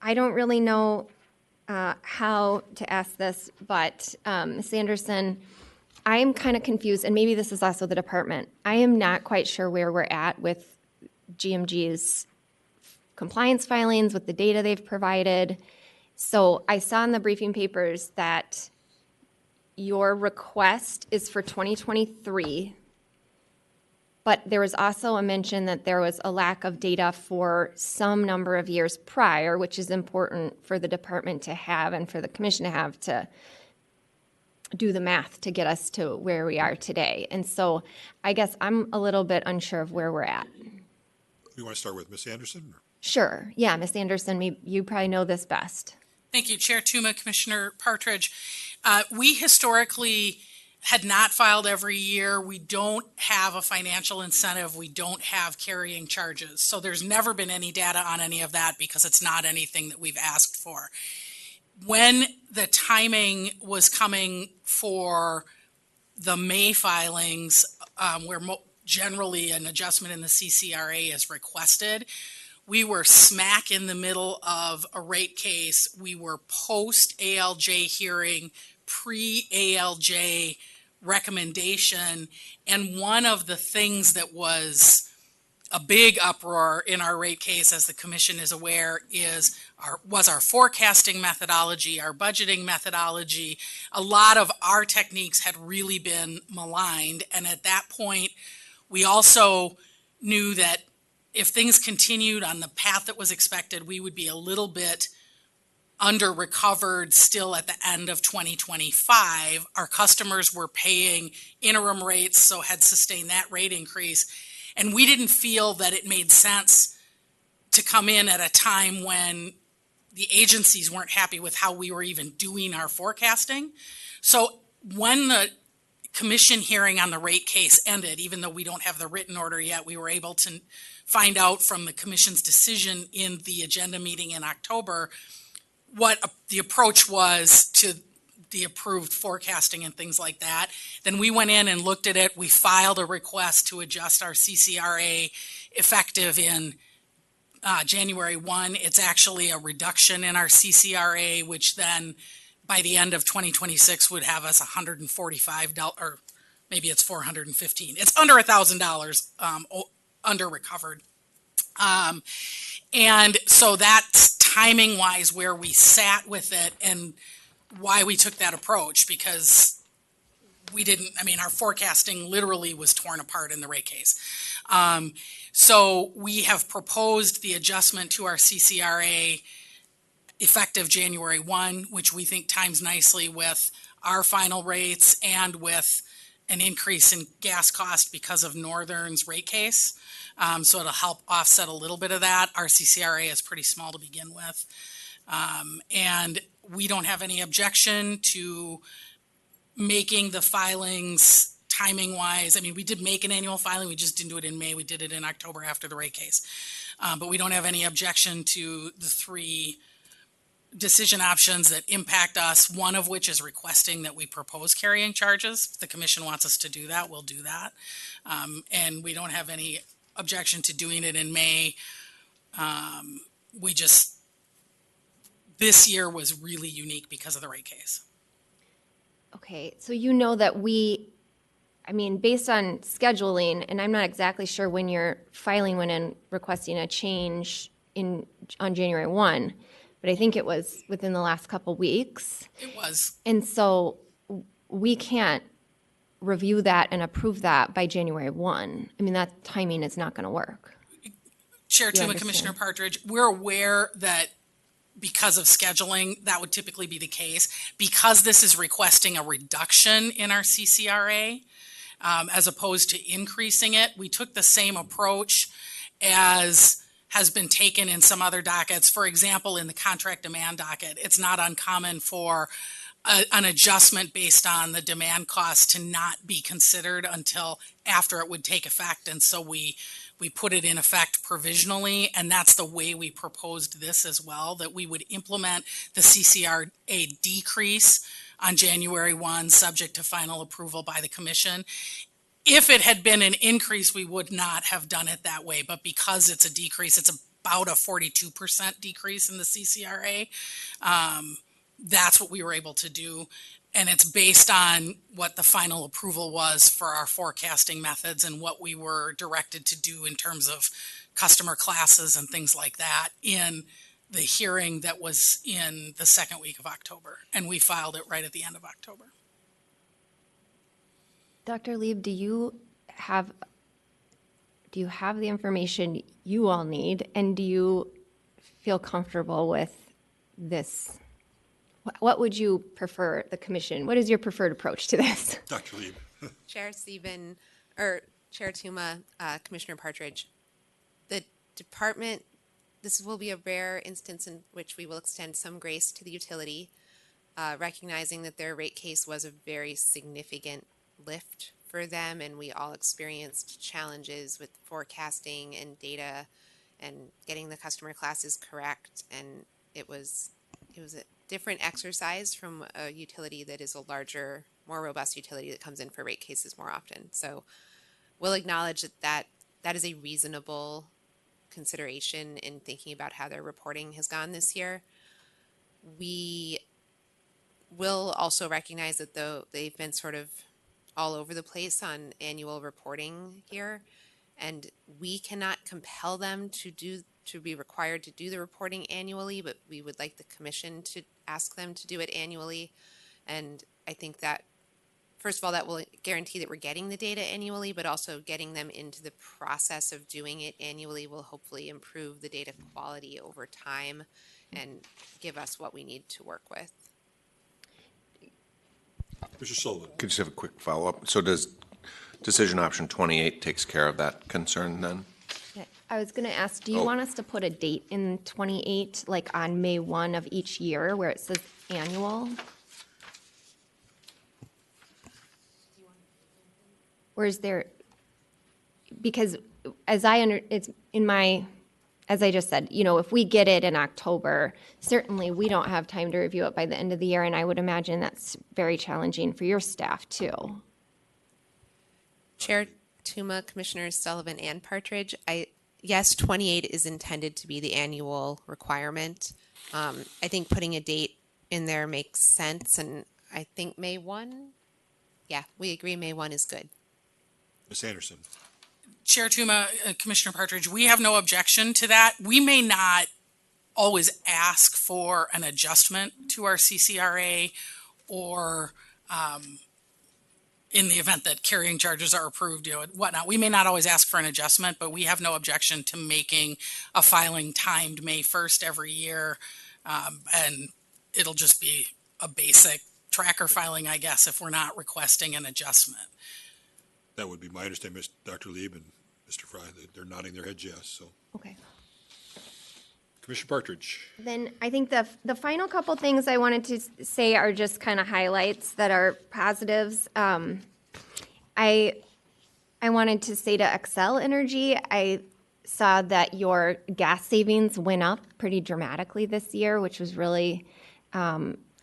I don't really know how to ask this, but Ms. Anderson, I am kind of confused, and maybe this is also the department. I am not quite sure where we're at with GMG's compliance filings, with the data they've provided. So I saw in the briefing papers that your request is for 2023, but there was also a mention that there was a lack of data for some number of years prior, which is important for the department to have and for the commission to have to do the math to get us to where we are today. And so I guess I'm a little bit unsure of where we're at. You want to start with Ms. Anderson? Sure. Yeah, Ms. Anderson, you probably know this best. Thank you, Chair Tuma, Commissioner Partridge. We historically had not filed every year. We don't have a financial incentive. We don't have carrying charges. So there's never been any data on any of that because it's not anything that we've asked for. When the timing was coming for the May filings, where generally an adjustment in the CCRA is requested, we were smack in the middle of a rate case. We were post-ALJ hearing, pre-ALJ recommendation. And one of the things that was a big uproar in our rate case, as the commission is aware, was our forecasting methodology, our budgeting methodology. A lot of our techniques had really been maligned. And at that point, we also knew that if things continued on the path that was expected, we would be a little bit under recovered still at the end of 2025. Our customers were paying interim rates, so had sustained that rate increase. And we didn't feel that it made sense to come in at a time when the agencies weren't happy with how we were even doing our forecasting. So when the commission hearing on the rate case ended, even though we don't have the written order yet, we were able to find out from the commission's decision in the agenda meeting in October what the approach was to the approved forecasting and things like that. Then we went in and looked at it. We filed a request to adjust our CCRA effective in January 1. It's actually a reduction in our CCRA, which then by the end of 2026 would have us $145, or maybe it's $415. It's under $1,000 under recovered. And so that's timing wise where we sat with it and why we took that approach, because we didn't, our forecasting literally was torn apart in the rate case. So we have proposed the adjustment to our CCRA effective January 1, which we think times nicely with our final rates and with an increase in gas cost because of Northern's rate case. So it'll help offset a little bit of that. Our CCRA is pretty small to begin with. And we don't have any objection to making the filings timing wise. We did make an annual filing. We just didn't do it in May. We did it in October after the rate case. But we don't have any objection to the three decision options that impact us, one of which is requesting that we propose carrying charges. If the commission wants us to do that, we'll do that. And we don't have any objection to doing it in May. This year was really unique because of the rate case. Okay, so you know that based on scheduling, and I'm not exactly sure when your filing went in requesting a change on January 1, but I think it was within the last couple weeks. It was. And so we can't review that and approve that by January 1. That timing is not going to work. Chair Tuma, Commissioner Partridge, we're aware that because of scheduling, that would typically be the case. Because this is requesting a reduction in our CCRA, as opposed to increasing it, we took the same approach as has been taken in some other dockets. For example, in the contract demand docket, it's not uncommon for an adjustment based on the demand cost to not be considered until after it would take effect. And so we put it in effect provisionally, and that's the way we proposed this as well, that we would implement the CCRA decrease on January 1, subject to final approval by the commission. If it had been an increase, we would not have done it that way, but because it's a decrease, it's about a 42% decrease in the CCRA. That's what we were able to do. And it's based on what the final approval was for our forecasting methods and what we were directed to do in terms of customer classes and things like that in the hearing that was in the second week of October. And we filed it right at the end of October. Dr. Lieb, do you have the information you all need, and do you feel comfortable with this? What would you prefer the commission? What is your preferred approach to this? Dr. Lieb. Chair Stephen, or Chair Tuma, Commissioner Partridge, the department, this will be a rare instance in which we will extend some grace to the utility, recognizing that their rate case was a very significant lift for them, and we all experienced challenges with forecasting and data and getting the customer classes correct, and it was a different exercise from a utility that is a larger, more robust utility that comes in for rate cases more often. So we'll acknowledge that is a reasonable consideration in thinking about how their reporting has gone this year. We will also recognize that though they've been sort of all over the place on annual reporting here. And we cannot compel them to be required to do the reporting annually, but we would like the commission to ask them to do it annually. And I think that, first of all, that will guarantee that we're getting the data annually, but also getting them into the process of doing it annually will hopefully improve the data quality over time and give us what we need to work with. Mr. Sullivan. Could just have a quick follow-up. So does decision option 28 takes care of that concern then? I was going to ask, do you want us to put a date in 28, like on May 1 of each year where it says annual? Or is there, because as it's in my, as I just said, if we get it in October, certainly we don't have time to review it by the end of the year, and I would imagine that's very challenging for your staff too. Chair Tuma, Commissioners Sullivan and Partridge, yes, 28 is intended to be the annual requirement. I think putting a date in there makes sense, and I think May 1, yeah, we agree May 1 is good. Ms. Anderson. Chair Tuma, Commissioner Partridge, we have no objection to that. We may not always ask for an adjustment to our CCRA or in the event that carrying charges are approved, whatnot. We may not always ask for an adjustment, but we have no objection to making a filing timed May 1st every year. And it'll just be a basic tracker filing, I guess, if we're not requesting an adjustment. That would be my understanding, Dr. Lieb and Mr. Fry. They're nodding their heads yes. So. Okay. Commissioner Partridge. Then I think the final couple things I wanted to say are just kind of highlights that are positives. I wanted to say to Xcel Energy, I saw that your gas savings went up pretty dramatically this year, which was really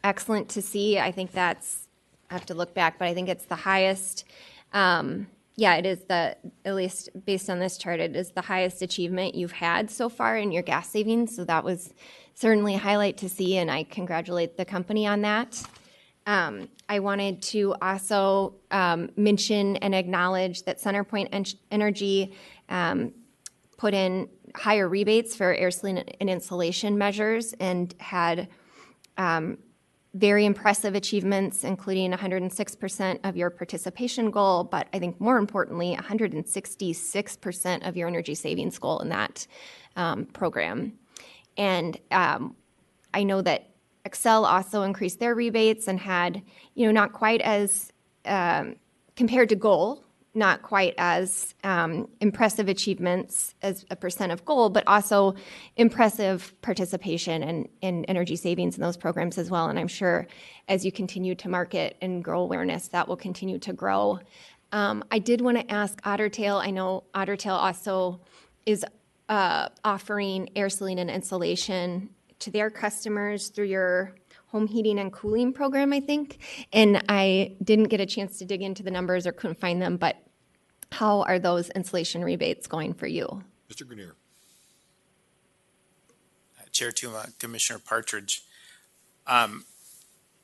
excellent to see. I think I have to look back, but I think it's the highest. It is at least based on this chart, it is the highest achievement you've had so far in your gas savings. So that was certainly a highlight to see, and I congratulate the company on that. I wanted to also mention and acknowledge that CenterPoint Energy put in higher rebates for air sealing and insulation measures and had very impressive achievements, including 106% of your participation goal, but I think more importantly, 166% of your energy savings goal in that program. And I know that Xcel also increased their rebates and had, not quite as, compared to goal, not quite as impressive achievements as a percent of goal, but also impressive participation and energy savings in those programs as well. And I'm sure as you continue to market and grow awareness, that will continue to grow. I did want to ask Ottertail. I know Ottertail also is offering air sealing and insulation to their customers through your home heating and cooling program, I think. And I didn't get a chance to dig into the numbers or couldn't find them, but how are those insulation rebates going for you? Mr. Grenier. Chair Tuma, Commissioner Partridge. I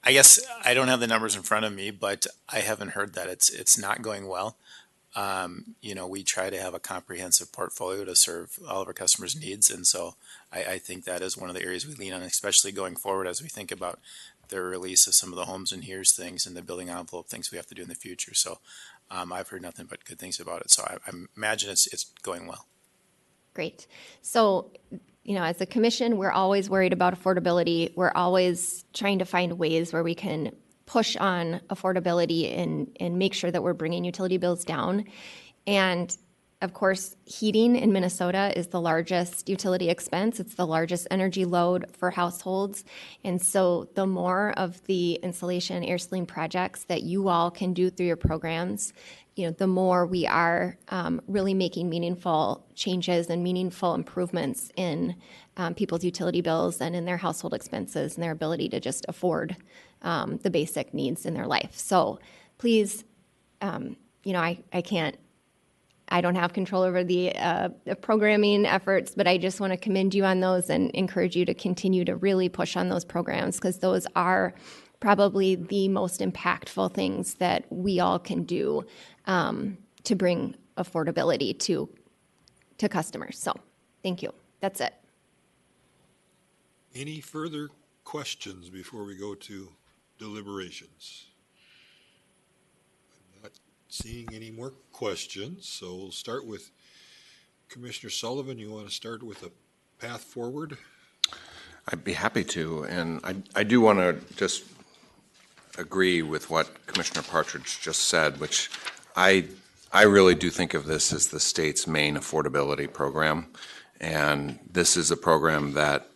guess I don't have the numbers in front of me, but I haven't heard that it's not going well. We try to have a comprehensive portfolio to serve all of our customers' needs, and so I think that is one of the areas we lean on, especially going forward as we think about the release of some of the homes and here's things and the building envelope things we have to do in the future. So I've heard nothing but good things about it. So I imagine it's going well. Great. So, as a commission, we're always worried about affordability. We're always trying to find ways where we can push on affordability and make sure that we're bringing utility bills down. And of course, heating in Minnesota is the largest utility expense. It's the largest energy load for households. And so the more of the insulation air sealing projects that you all can do through your programs, the more we are really making meaningful changes and meaningful improvements in people's utility bills and in their household expenses and their ability to just afford the basic needs in their life. So please, I don't have control over the programming efforts, but I just want to commend you on those and encourage you to continue to really push on those programs because those are probably the most impactful things that we all can do to bring affordability to customers. So thank you. That's it. Any further questions before we go to deliberations? I'm not seeing any more questions, so we'll start with Commissioner Sullivan. You want to start with a path forward? I'd be happy to, and I do want to just agree with what Commissioner Partridge just said, which I really do think of this as the state's main affordability program, and this is a program that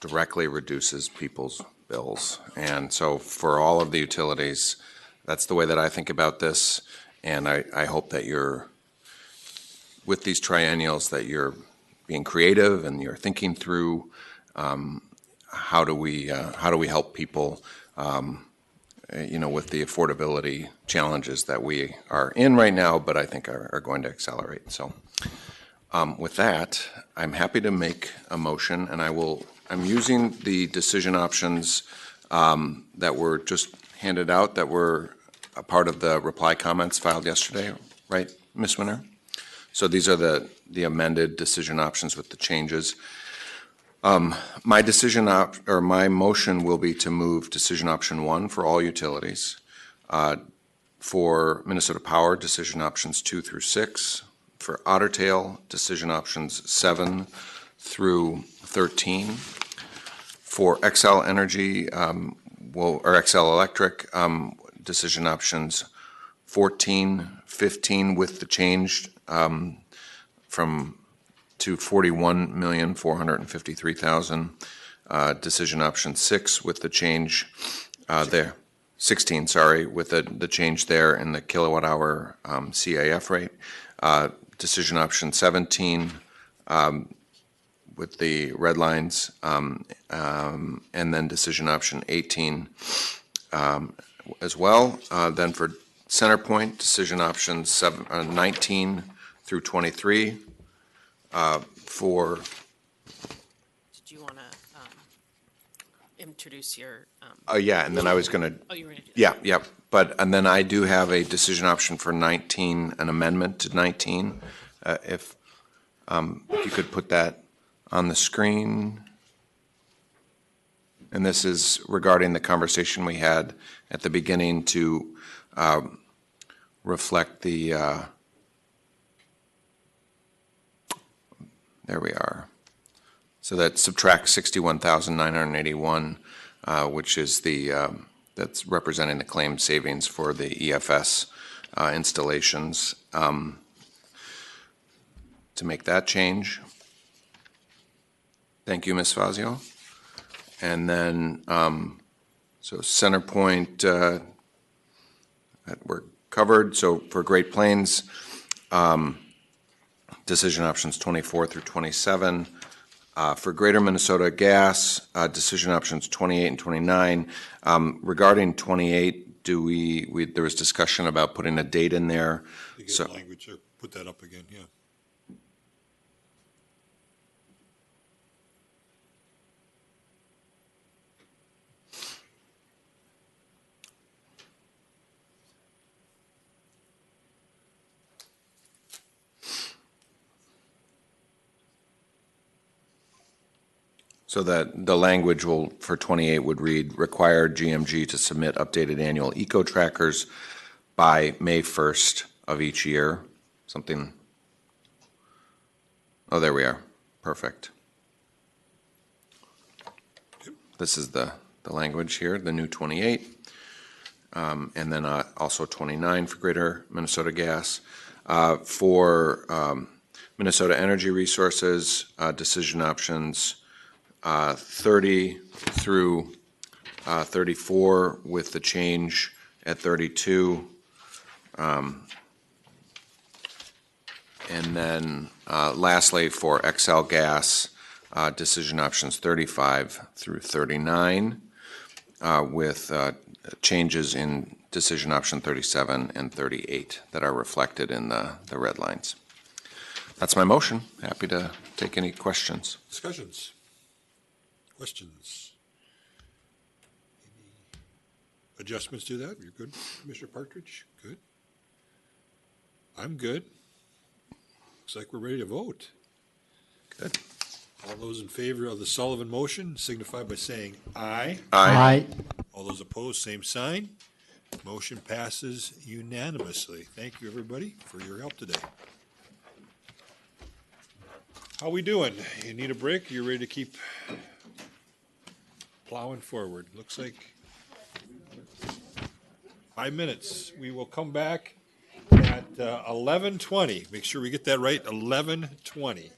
directly reduces people's bills. And so for all of the utilities, that's the way that I think about this, and I hope that you're, with these triennials, that you're being creative and you're thinking through how do we help people with the affordability challenges that we are in right now, but I think are going to accelerate. So with that, I'm happy to make a motion, and I'm using the decision options that were just handed out, that were a part of the reply comments filed yesterday, right, Ms. Winter? So these are the amended decision options with the changes. My my motion will be to move decision option 1 for all utilities. For Minnesota Power, decision options 2 through 6. For Otter Tail, decision options 7 through 13. For XL Energy, or XL Electric, decision options 14, 15 with the change to 41,453,000. Decision option 6 with the change there. 16, sorry, with the change there in the kilowatt hour CAF rate. Decision option 17 with the red lines, and then decision option 18 as well. Then for CenterPoint, decision options 19 through 23. For Did you want to introduce your? Yeah, and then I was going to. Oh, you were going to do that. Yeah. And then I do have a decision option for 19, an amendment to 19. If you could put that on the screen. And this is regarding the conversation we had at the beginning to reflect the. There we are. So that subtracts 61,981, which is that's representing the claimed savings for the EFS installations. To make that change. Thank you, Ms. Fazio. And then, so CenterPoint, that we're covered. So for Great Plains, decision options 24 through 27. For Greater Minnesota Gas, decision options 28 and 29. Regarding 28, there was discussion about putting a date in there. So language, or put that up again, yeah. So that the language for 28 would read, require GMG to submit updated annual eco trackers by May 1st of each year. Something. Oh, there we are. Perfect. This is the language here, the new 28. And then also 29 for Greater Minnesota Gas. For Minnesota Energy Resources, decision options 30 through 34 with the change at 32. And then lastly for XL Gas, decision options 35 through 39 with changes in decision option 37 and 38 that are reflected in the red lines. That's my motion. Happy to take any questions. Discussions? Questions? adjustments to that? You're good, Commissioner Partridge? Good. I'm good. Looks like we're ready to vote. Good. All those in favor of the Sullivan motion signify by saying aye. Aye. All those opposed, same sign. Motion passes unanimously. Thank you, everybody, for your help today. How we doing? You need a break? You ready to keep plowing forward? Looks like 5 minutes. We will come back at 11:20. Make sure we get that right, 11:20.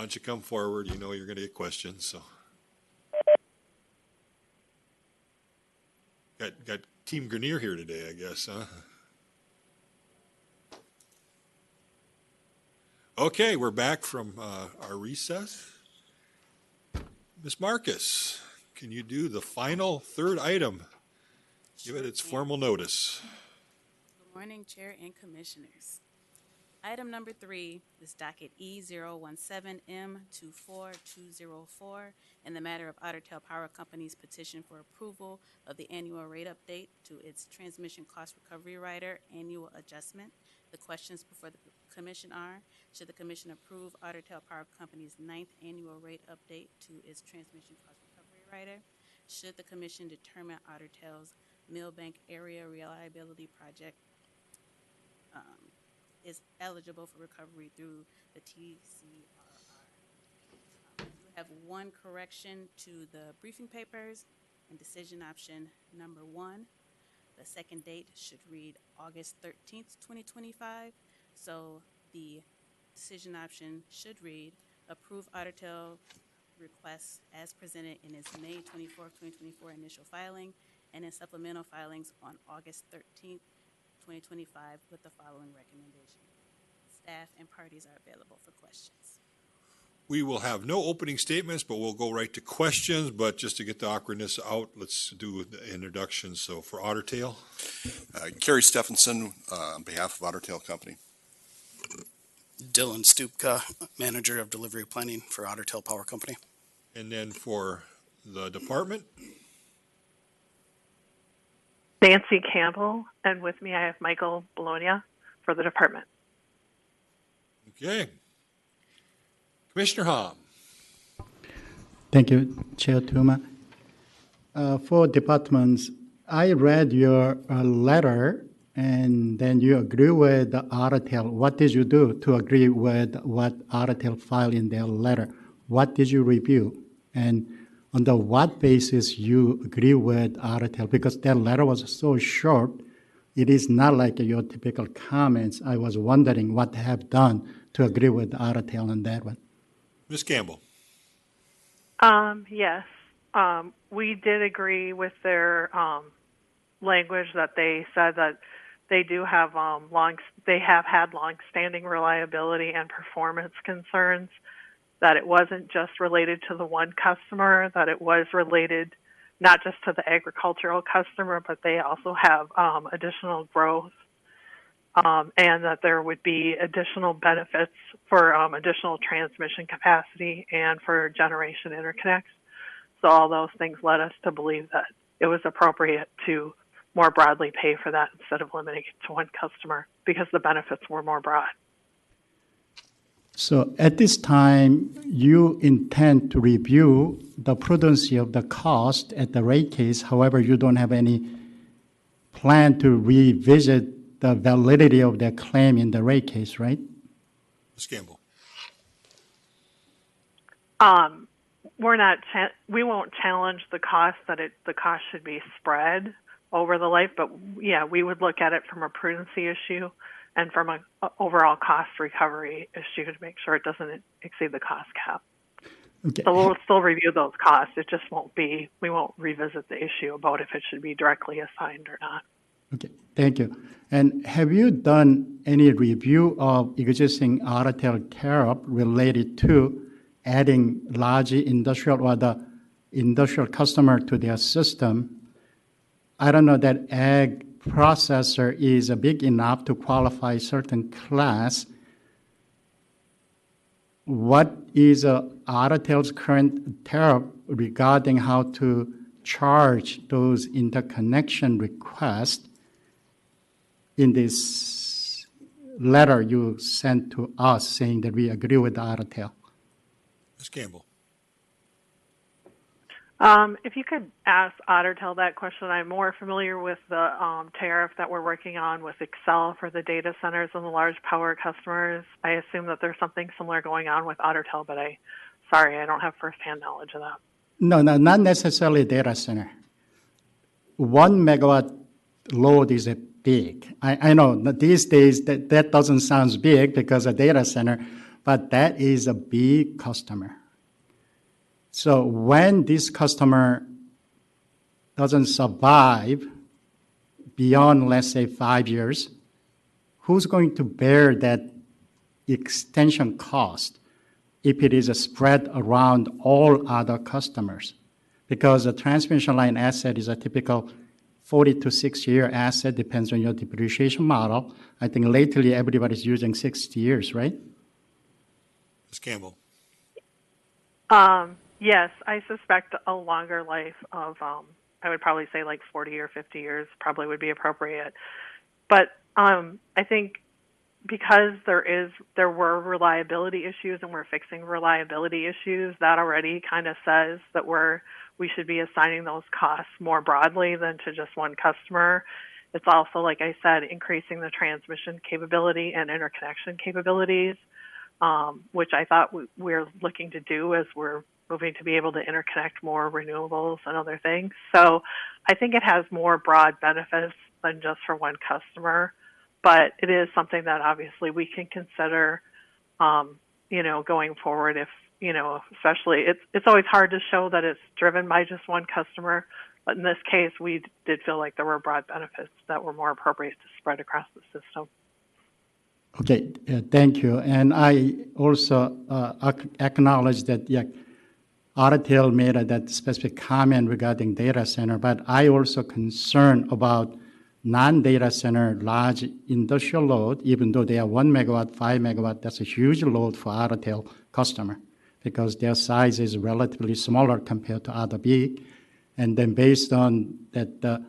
Why don't you come forward? You know you're going to get questions, so. Got Team Grenier here today, I guess, huh? Okay, we're back from our recess. Ms. Marcus, can you do the final third item? Give it its formal notice. Good morning, Chair and Commissioners. Item number 3 is docket E017M24204 in the matter of Otter Power Company's petition for approval of the annual rate update to its transmission cost recovery rider annual adjustment. The questions before the Commission are, should the Commission approve Otter Power Company's 9th annual rate update to its transmission cost recovery rider? Should the Commission determine Ottertail's Millbank Area Reliability Project is eligible for recovery through the TCRR? We have one correction to the briefing papers and decision option number 1. The second date should read August 13th, 2025. So the decision option should read approve Ottertail requests as presented in its May 24th, 2024 initial filing and in supplemental filings on August 13th, 2025 with the following recommendation. Staff and parties are available for questions. We will have no opening statements, but we'll go right to questions. But just to get the awkwardness out, let's do the introduction. So for Ottertail. Kerry Stephenson on behalf of Ottertail Company. Dylan Stupka, Manager of Delivery Planning for Ottertail Power Company. And then for the department. Nancy Campbell, and with me I have Michael Bologna for the department. Okay. Commissioner Hom. Thank you, Chair Tuma. For departments, I read your letter, and then you agree with Ottertail. What did you do to agree with what Ottertail filed in their letter? What did you review? And under what basis you agree with Ottertail? Because that letter was so short, it is not like your typical comments. I was wondering what they have done to agree with Ottertail on that one. Ms. Campbell. Yes, we did agree with their language that they said that they do have had long-standing reliability and performance concerns, that it wasn't just related to the one customer, that it was related not just to the agricultural customer, but they also have additional growth, and that there would be additional benefits for additional transmission capacity and for generation interconnects. So all those things led us to believe that it was appropriate to more broadly pay for that instead of limiting it to one customer because the benefits were more broad. So at this time, you intend to review the prudency of the cost at the rate case. However, you don't have any plan to revisit the validity of their claim in the rate case, right? Ms. Campbell. We won't challenge the cost the cost should be spread over the life, but yeah, we would look at it from a prudency issue and from an overall cost recovery issue to make sure it doesn't exceed the cost cap. Okay. So we'll still review those costs. It just we won't revisit the issue about if it should be directly assigned or not. Okay, thank you. And have you done any review of existing Ottertail tariff related to adding large industrial or the industrial customer to their system? I don't know that ag processor is big enough to qualify certain class. What is Ottertail's current tariff regarding how to charge those interconnection requests in this letter you sent to us saying that we agree with Ottertail? Ms. Campbell. If you could ask Ottertail that question, I'm more familiar with the tariff that we're working on with Excel for the data centers and the large power customers. I assume that there's something similar going on with Ottertail, but I don't have firsthand knowledge of that. No, not necessarily data center. 1 megawatt load is big. I know that these days that doesn't sound big because a data center, but that is a big customer. So when this customer doesn't survive beyond, let's say, 5 years, who's going to bear that extension cost if it is spread around all other customers? Because a transmission line asset is a typical 40 to 6-year asset, depends on your depreciation model. I think lately everybody's using 60 years, right? Ms. Campbell. Yes, I suspect a longer life of, I would probably say like 40 or 50 years probably would be appropriate. But I think because there were reliability issues and we're fixing reliability issues, that already kind of says that we should be assigning those costs more broadly than to just one customer. It's also, like I said, increasing the transmission capability and interconnection capabilities, which I thought we're looking to do as we're moving to be able to interconnect more renewables and other things. So I think it has more broad benefits than just for one customer, but it is something that obviously we can consider, going forward if, especially it's always hard to show that it's driven by just one customer. But in this case, we did feel like there were broad benefits that were more appropriate to spread across the system. Okay, thank you. And I also acknowledge that, Otter made that specific comment regarding data center, but I also concerned about non-data center large industrial load, even though they are 1 megawatt, 5 megawatt, that's a huge load for Otter customer because their size is relatively smaller compared to other big. And then based on that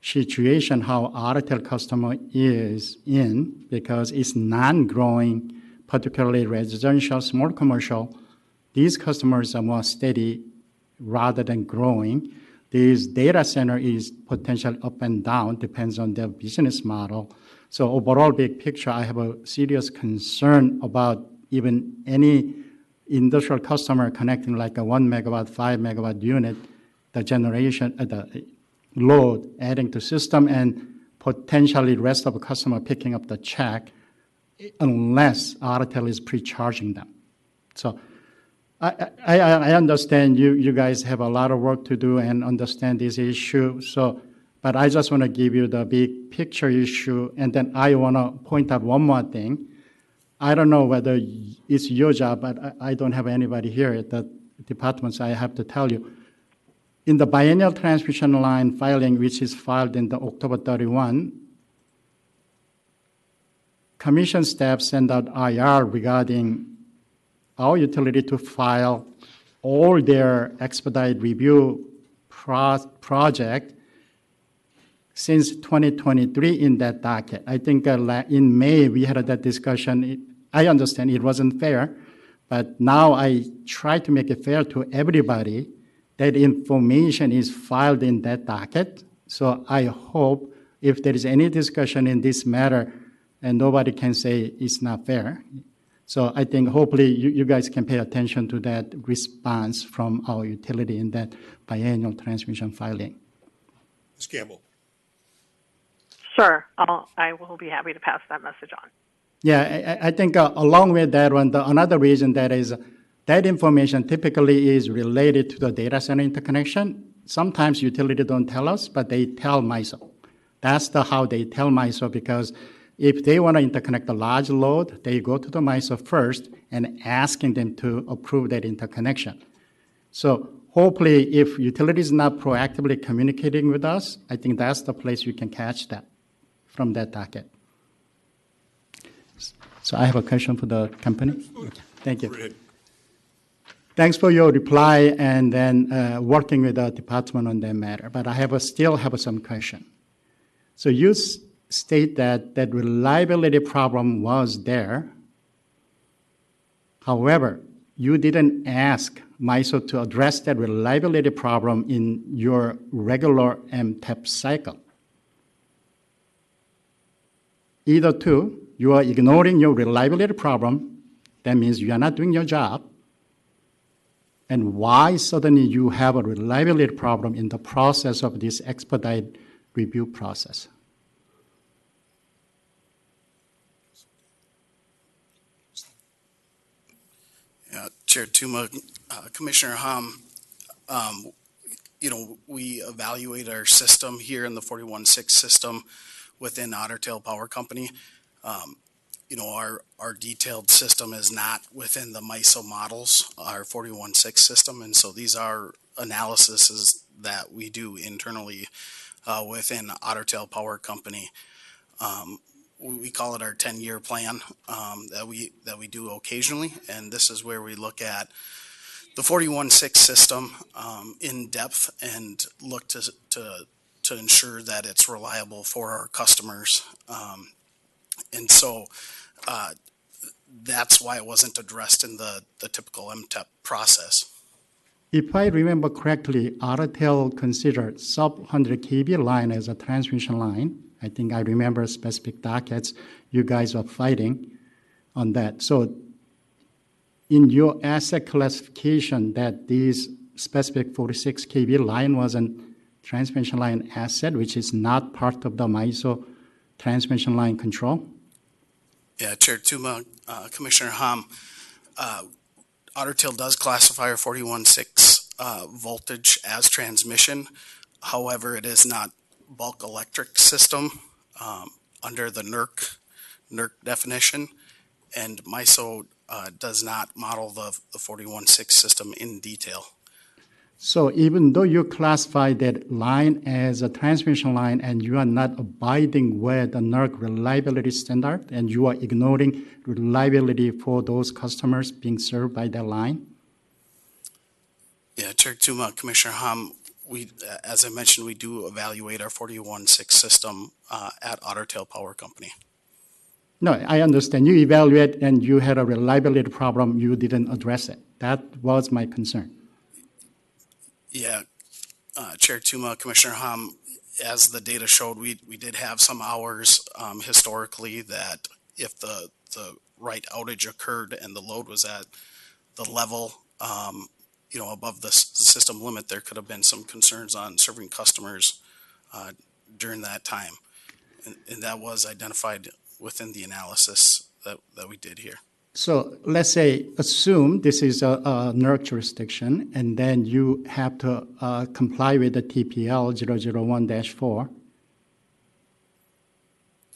situation, how Otter customer is in, because it's non-growing, particularly residential, small commercial, these customers are more steady rather than growing. This data center is potentially up and down, depends on their business model. So overall big picture, I have a serious concern about even any industrial customer connecting like a 1 megawatt, 5 megawatt unit, the generation, the load adding to system and potentially rest of the customer picking up the check unless Otter is pre-charging them. So I understand you guys have a lot of work to do and understand this issue. So, but I just want to give you the big picture issue. And then I want to point out one more thing. I don't know whether it's your job, but I don't have anybody here at the department, so I have to tell you. In the biennial transmission line filing, which is filed in the October 31, Commission staff sent out IR regarding our utility to file all their expedited review project since 2023 in that docket. I think in May we had that discussion. I understand it wasn't fair, but now I try to make it fair to everybody. That information is filed in that docket. So I hope if there is any discussion in this matter, and nobody can say it's not fair. So I think hopefully you guys can pay attention to that response from our utility in that biannual transmission filing. Ms. Campbell. Sure, I will be happy to pass that message on. Yeah, I think along with that one, another reason that is that information typically is related to the data center interconnection. Sometimes utility don't tell us, but they tell MISO. That's how they tell MISO because if they want to interconnect a large load, they go to the MISO first and asking them to approve that interconnection. So hopefully if utility is not proactively communicating with us, I think that's the place you can catch that from that docket. So I have a question for the company. Thank you. Thanks for your reply and then working with the department on that matter. But I still have some question. So you state that reliability problem was there. However, you didn't ask MISO to address that reliability problem in your regular MTEP cycle. Either two, you are ignoring your reliability problem. That means you are not doing your job. And why suddenly you have a reliability problem in the process of this expedited review process? Chair Tuma, Commissioner Hom, we evaluate our system here in the 41.6 system within Otter Tail Power Company. Our detailed system is not within the MISO models, our 41.6 system, and so these are analyses that we do internally within Otter Tail Power Company. We call it our 10-year plan that we do occasionally, and this is where we look at the 41.6 system in depth and look to ensure that it's reliable for our customers. And so that's why it wasn't addressed in the typical MTEP process. If I remember correctly, Otter Tail considered sub-100 kV line as a transmission line. I think I remember specific dockets you guys were fighting on that. So in your asset classification that this specific 46 kV line was a transmission line asset, which is not part of the MISO transmission line control? Yeah, Chair Tuma, Commissioner Hom, Otter Tail does classify our 41.6 voltage as transmission. However, it is not bulk electric system under the NERC definition, and MISO does not model the 41.6 system in detail. So even though you classify that line as a transmission line and you are not abiding with the NERC reliability standard and you are ignoring reliability for those customers being served by that line? Yeah, Chair Tuma, Commissioner Hom, as I mentioned, we do evaluate our 41.6 system at Otter Tail Power Company. No, I understand. You evaluate and you had a reliability problem, you didn't address it. That was my concern. Yeah, Chair Tuma, Commissioner Hom, as the data showed, we did have some hours historically that if the right outage occurred and the load was at the level, above the system limit, there could have been some concerns on serving customers during that time. And that was identified within the analysis that we did here. So let's say, assume this is a NERC jurisdiction, and then you have to comply with the TPL 001-4.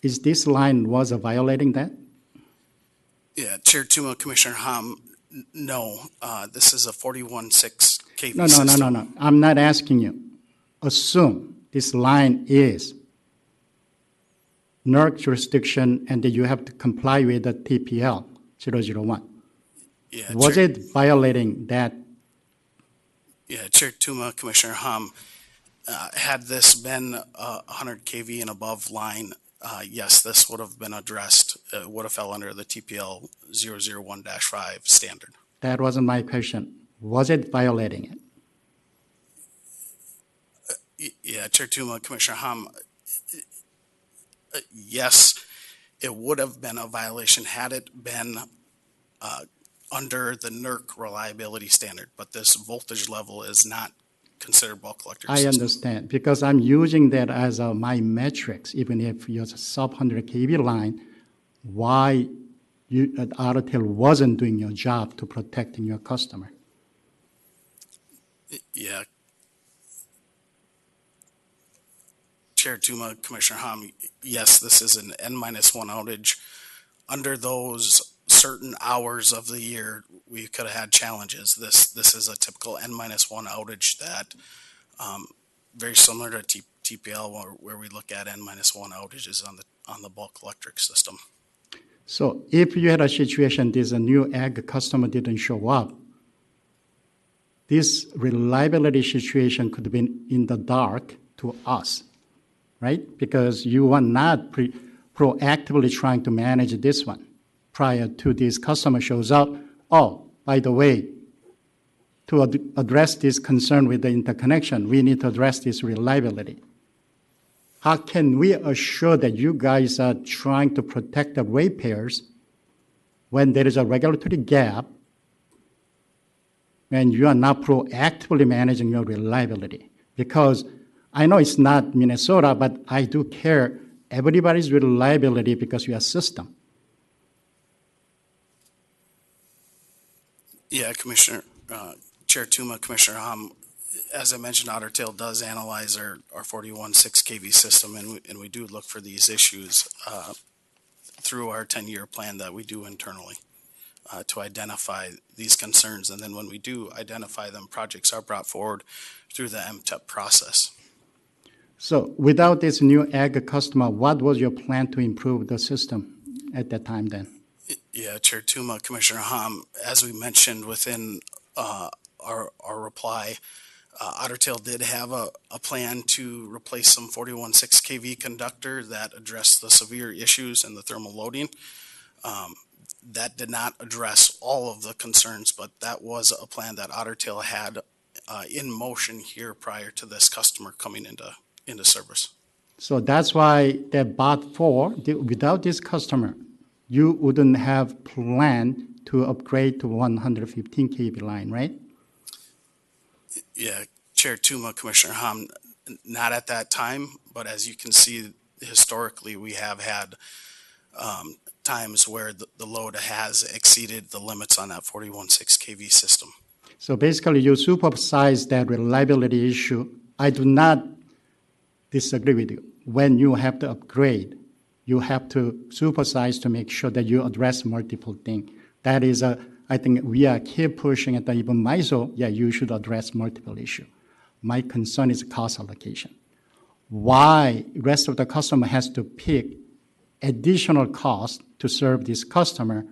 Is this line was violating that? Yeah, Chair Tuma, Commissioner Hom, no. This is a 41.6 kV No. system. I'm not asking you. Assume this line is NERC jurisdiction, and then you have to comply with the TPL 001. Yeah, was Chair, it violating that? Yeah, Chair Tuma, Commissioner Hom, had this been a 100 kV and above line, yes, this would have been addressed. It would have fell under the TPL 001-5 standard. That wasn't my question. Was it violating it? Yeah, Chair Tuma, Commissioner Hom, yes, it would have been a violation had it been under the NERC reliability standard, but this voltage level is not considered bulk electric I system. understand, because I'm using that as my metrics, even if you're a sub-100 kV line, why you at Otter Tail wasn't doing your job to protecting your customer. Yeah. Chair Tuma, Commissioner Hom, yes, this is an N-1 outage. Under those certain hours of the year, we could have had challenges. This is a typical N-1 outage that very similar to TPL, where we look at N-1 outages on the bulk electric system. So if you had a situation, there's a new ag customer didn't show up, this reliability situation could have been in the dark to us, right? Because you are not proactively trying to manage this one prior to this customer shows up. Oh, by the way, to address this concern with the interconnection, we need to address this reliability. How can we assure that you guys are trying to protect the ratepayers when there is a regulatory gap and you are not proactively managing your reliability? Because I know it's not Minnesota, but I do care everybody's reliability because we are a system. Yeah, Commissioner, Chair Tuma, Commissioner Hom, as I mentioned, Otter Tail does analyze our 41.6 kV system, and we do look for these issues through our 10-year plan that we do internally to identify these concerns. And then when we do identify them, projects are brought forward through the MTEP process. So without this new ag customer, what was your plan to improve the system at that time then? Yeah, Chair Tuma, Commissioner Hom, as we mentioned within our reply, Otter Tail did have a plan to replace some 41.6 kV conductor that addressed the severe issues in the thermal loading. That did not address all of the concerns, but that was a plan that Otter Tail had in motion here prior to this customer coming into service. So that's why that bought for, without this customer, you wouldn't have planned to upgrade to 115 kV line, right? Yeah, Chair Tuma, Commissioner Hom, not at that time, but as you can see, historically, we have had times where the load has exceeded the limits on that 41.6 kV system. So basically, you supersize that reliability issue. I do not disagree with you. When you have to upgrade, you have to supersize to make sure that you address multiple things. That is, I think we are keep pushing at even MISO, yeah, you should address multiple issues. My concern is cost allocation. Why rest of the customer has to pick additional cost to serve this customer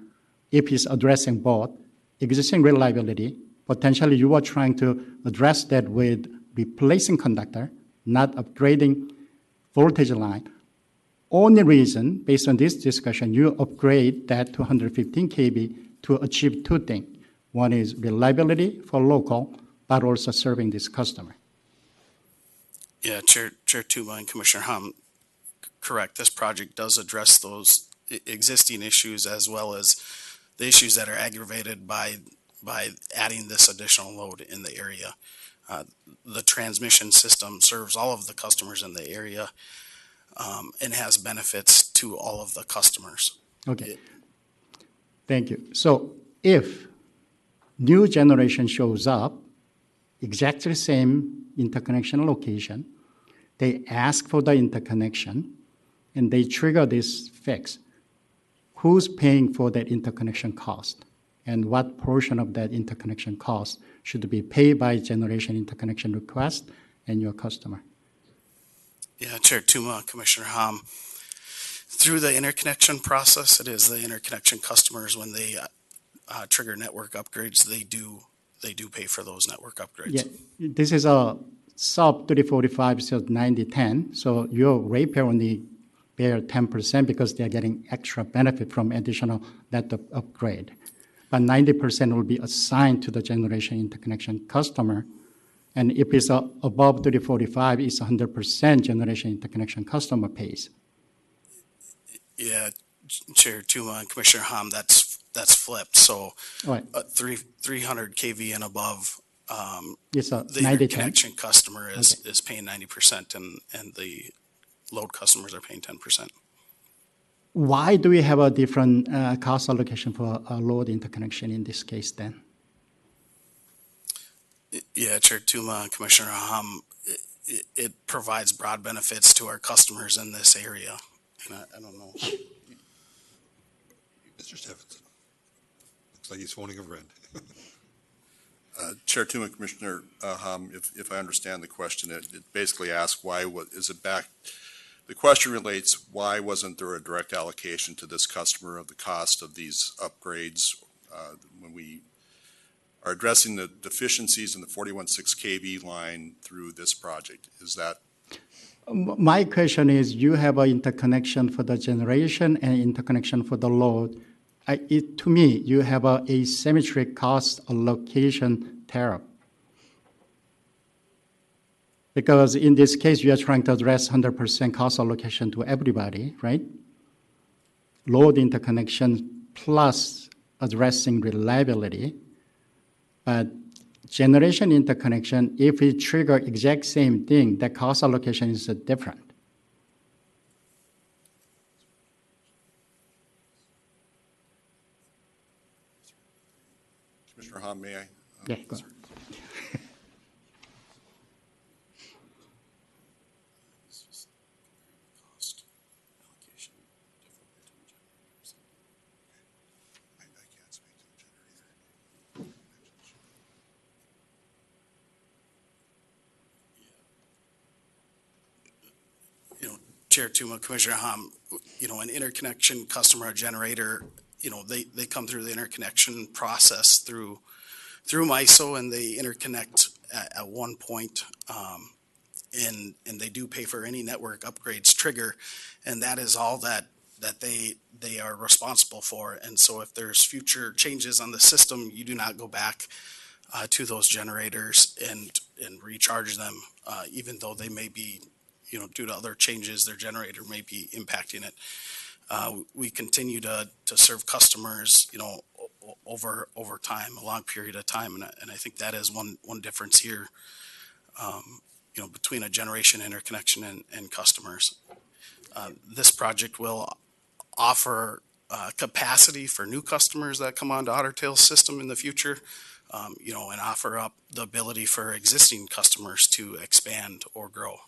if he's addressing both existing reliability, potentially you are trying to address that with replacing conductor, not upgrading voltage line. Only reason, based on this discussion, you upgrade that to 115 kV to achieve two things. One is reliability for local, but also serving this customer. Yeah, Chair Tuma and Commissioner Hom, correct. This project does address those existing issues as well as the issues that are aggravated by adding this additional load in the area. The transmission system serves all of the customers in the area and has benefits to all of the customers. Okay. Thank you. So if new generation shows up, exactly same interconnection location, they ask for the interconnection, and they trigger this fix, who's paying for that interconnection cost? And what portion of that interconnection cost should be paid by generation interconnection request and your customer? Yeah, Chair Tuma, Commissioner Hom, through the interconnection process, it is the interconnection customers when they trigger network upgrades, they do pay for those network upgrades. Yeah, this is a sub 3045, so 9010. So your ratepayer only bear 10% because they're getting extra benefit from additional network upgrade. But 90% will be assigned to the generation interconnection customer. And if it's above 3045, it's 100% generation interconnection customer pays. Yeah, Chair Tuma and Commissioner Hom, that's flipped. So right. 300 kV and above, it's a the 90/10. interconnection customer is paying 90%, and the load customers are paying 10%. Why do we have a different cost allocation for a load interconnection in this case then? Yeah, Chair Tuma and Commissioner Hom, it provides broad benefits to our customers in this area. And I don't know. Mr. Stephenson. Looks like he's phoning a friend. Chair Tuma, Commissioner Hom, if I understand the question, it basically asks the question relates, why wasn't there a direct allocation to this customer of the cost of these upgrades when we are addressing the deficiencies in the 41.6 kV line through this project? Is that? My question is, you have an interconnection for the generation and interconnection for the load. To me, you have a asymmetric cost allocation tariff. Because in this case, you are trying to address 100% cost allocation to everybody, right? Load interconnection plus addressing reliability. But generation interconnection, if it trigger exact same thing, the cost allocation is different. Commissioner Hahn, may I? Yeah, go ahead. Chair Tuma, Commissioner Hom, an interconnection customer or generator, they come through the interconnection process through MISO, and they interconnect at one point, and they do pay for any network upgrades trigger, and that is all that they are responsible for. And so if there's future changes on the system, you do not go back to those generators and recharge them, even though they may be, due to other changes, their generator may be impacting it. We continue to serve customers, over time, a long period of time, and I think that is one difference here, between a generation interconnection and customers. This project will offer capacity for new customers that come onto Otter Tail's system in the future, and offer up the ability for existing customers to expand or grow.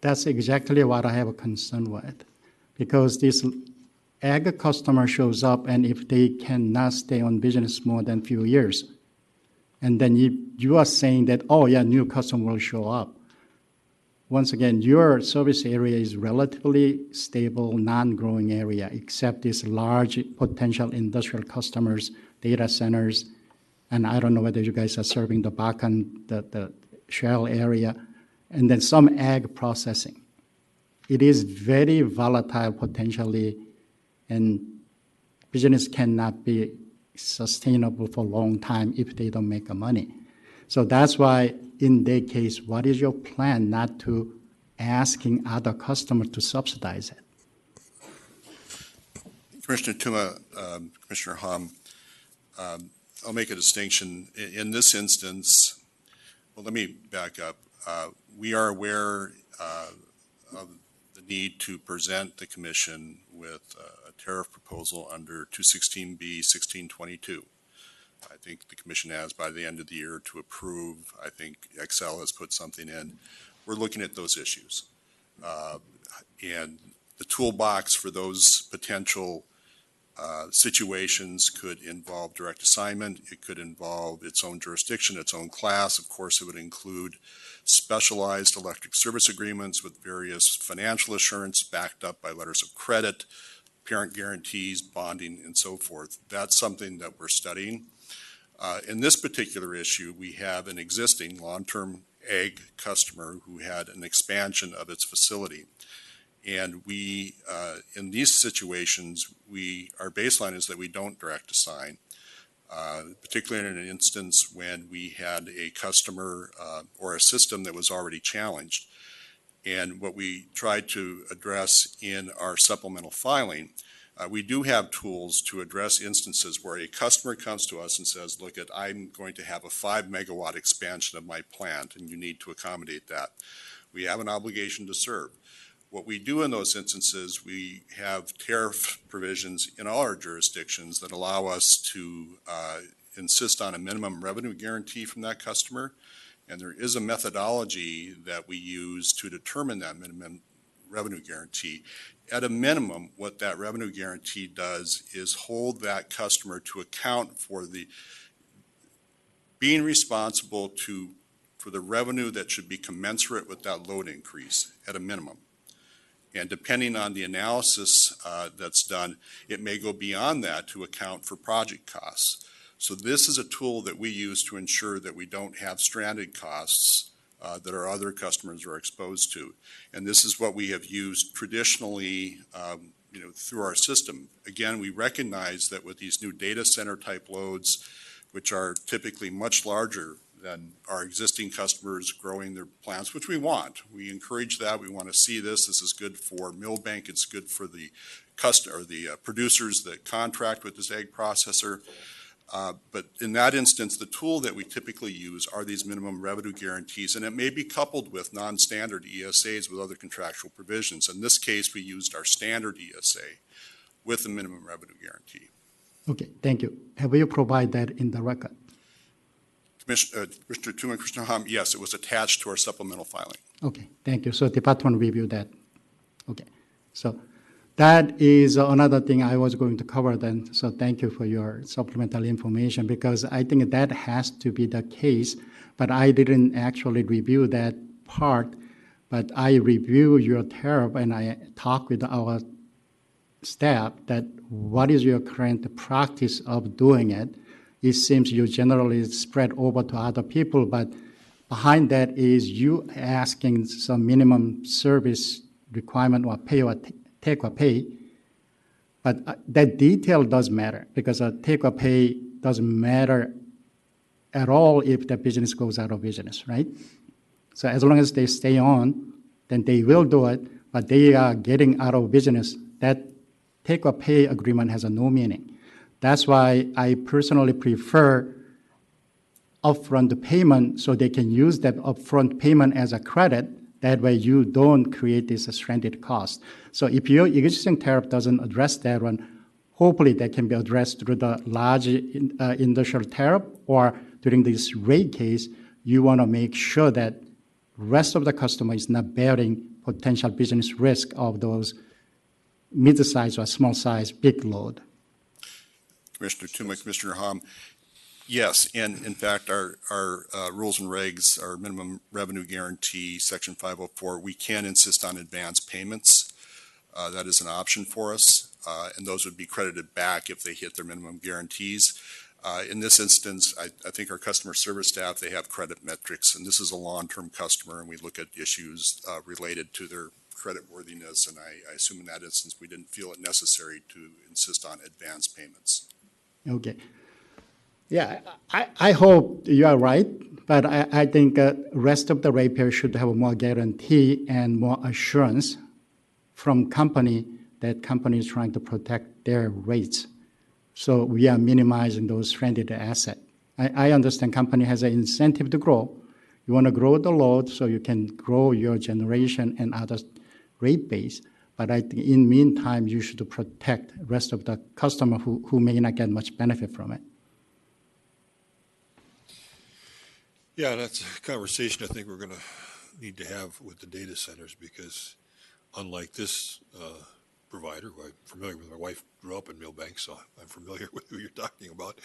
That's exactly what I have a concern with, because this ag customer shows up, and if they cannot stay on business more than a few years, and then you are saying that, oh yeah, new customer will show up. Once again, your service area is relatively stable, non-growing area, except these large potential industrial customers, data centers, and I don't know whether you guys are serving the Bakken, the Shell area, and then some ag processing. It is very volatile potentially, and business cannot be sustainable for a long time if they don't make money. So that's why in their case, what is your plan not to asking other customers to subsidize it? Commissioner Tuma, Commissioner Hom, I'll make a distinction. In this instance, well, let me back up. We are aware of the need to present the Commission with a tariff proposal under 216B 1622. I think the Commission has by the end of the year to approve. I think Excel has put something in. We're looking at those issues. And the toolbox for those potential situations could involve direct assignment. It could involve its own jurisdiction, its own class. Of course, it would include specialized electric service agreements with various financial assurance backed up by letters of credit, parent guarantees, bonding, and so forth. That's something that we're studying. In this particular issue, we have an existing long-term ag customer who had an expansion of its facility. And we, in these situations, our baseline is that we don't direct assign, particularly in an instance when we had a customer or a system that was already challenged. And what we tried to address in our supplemental filing, we do have tools to address instances where a customer comes to us and says, look, I'm going to have a 5 megawatt expansion of my plant, and you need to accommodate that. We have an obligation to serve. What we do in those instances, we have tariff provisions in all our jurisdictions that allow us to insist on a minimum revenue guarantee from that customer. And there is a methodology that we use to determine that minimum revenue guarantee. At a minimum, what that revenue guarantee does is hold that customer to account for being responsible for the revenue that should be commensurate with that load increase at a minimum. And depending on the analysis that's done, it may go beyond that to account for project costs. So this is a tool that we use to ensure that we don't have stranded costs that our other customers are exposed to. And this is what we have used traditionally through our system. Again, we recognize that with these new data center type loads, which are typically much larger than our existing customers growing their plants, which we want. We encourage that. We want to see this. This is good for Millbank. It's good for the customer, the producers that contract with this ag processor. But in that instance, the tool that we typically use are these minimum revenue guarantees, and it may be coupled with non-standard ESAs with other contractual provisions. In this case, we used our standard ESA with the minimum revenue guarantee. Okay, thank you. Have you provided that in the record? Commissioner Tuma, Commissioner Hom, yes, it was attached to our supplemental filing. Okay, thank you. So department reviewed that. Okay, so that is another thing I was going to cover then. So thank you for your supplemental information because I think that has to be the case, but I didn't actually review that part. But I review your tariff and I talk with our staff that what is your current practice of doing it. It seems you generally spread over to other people, but behind that is you asking some minimum service requirement or pay or take or pay. But that detail does matter because a take or pay doesn't matter at all if the business goes out of business, right? So as long as they stay on, then they will do it, but they are getting out of business. That take or pay agreement has no meaning. That's why I personally prefer upfront payment so they can use that upfront payment as a credit. That way you don't create this stranded cost. So if your existing tariff doesn't address that one, hopefully that can be addressed through the large industrial tariff, or during this rate case, you want to make sure that rest of the customer is not bearing potential business risk of those mid-size or small-size big load. Commissioner Tuma, Commissioner Hom, yes, and in fact, our rules and regs, our minimum revenue guarantee, Section 504, we can insist on advance payments. That is an option for us, and those would be credited back if they hit their minimum guarantees. In this instance, I think our customer service staff, they have credit metrics, and this is a long-term customer, and we look at issues related to their credit worthiness, and I assume in that instance we didn't feel it necessary to insist on advance payments. Okay. Yeah, I hope you are right, but I think rest of the ratepayer should have more guarantee and more assurance from company that company is trying to protect their rates. So we are minimizing those stranded assets. I understand company has an incentive to grow. You want to grow the load so you can grow your generation and other rate base. But I think in meantime, you should protect the rest of the customer who may not get much benefit from it. Yeah, that's a conversation I think we're going to need to have with the data centers because unlike this provider, who I'm familiar with, my wife grew up in Millbank, so I'm familiar with who you're talking about.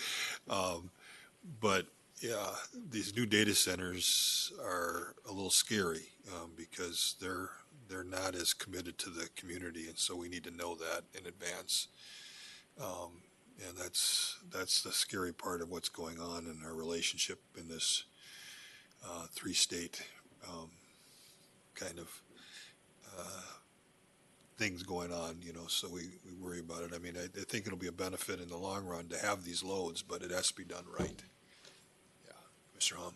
But yeah, these new data centers are a little scary because they're not as committed to the community, and so we need to know that in advance. And that's the scary part of what's going on in our relationship in this three-state kind of things going on, so we worry about it. I mean, I think it'll be a benefit in the long run to have these loads, but it has to be done right. Yeah, Mr. Hom.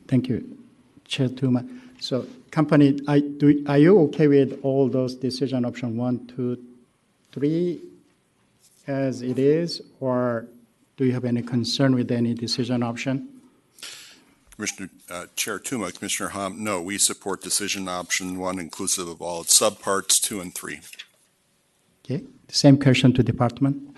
Thank you, Chair Tuma. So company, are you okay with all those decision option 1, 2, 3 as it is, or do you have any concern with any decision option? Commissioner Chair Tuma, Commissioner Hom, no, we support decision option 1 inclusive of all its subparts 2 and 3. Okay, same question to department.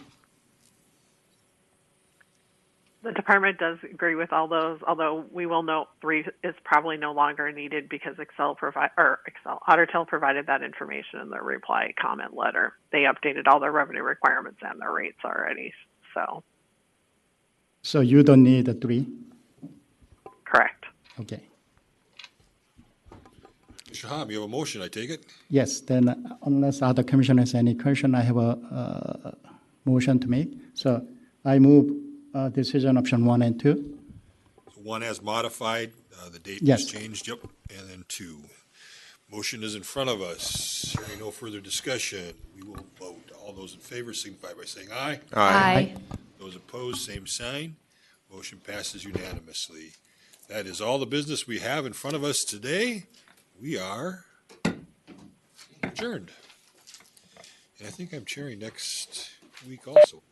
The department does agree with all those, although we will note 3 is probably no longer needed because Ottertail provided that information in their reply comment letter. They updated all their revenue requirements and their rates already, so. So you don't need a 3? Correct. Okay. Mr. Hom, you have a motion, I take it? Yes, then unless other commissioners have any question, I have a motion to make. So I move decision option 1 and 2. So 1 as modified, the date Yes. was changed, yep, and then 2. Motion is in front of us. Hearing no further discussion, we will vote. All those in favor signify by saying aye. Aye. Those opposed, same sign. Motion passes unanimously. That is all the business we have in front of us today. We are adjourned. And I think I'm chairing next week also.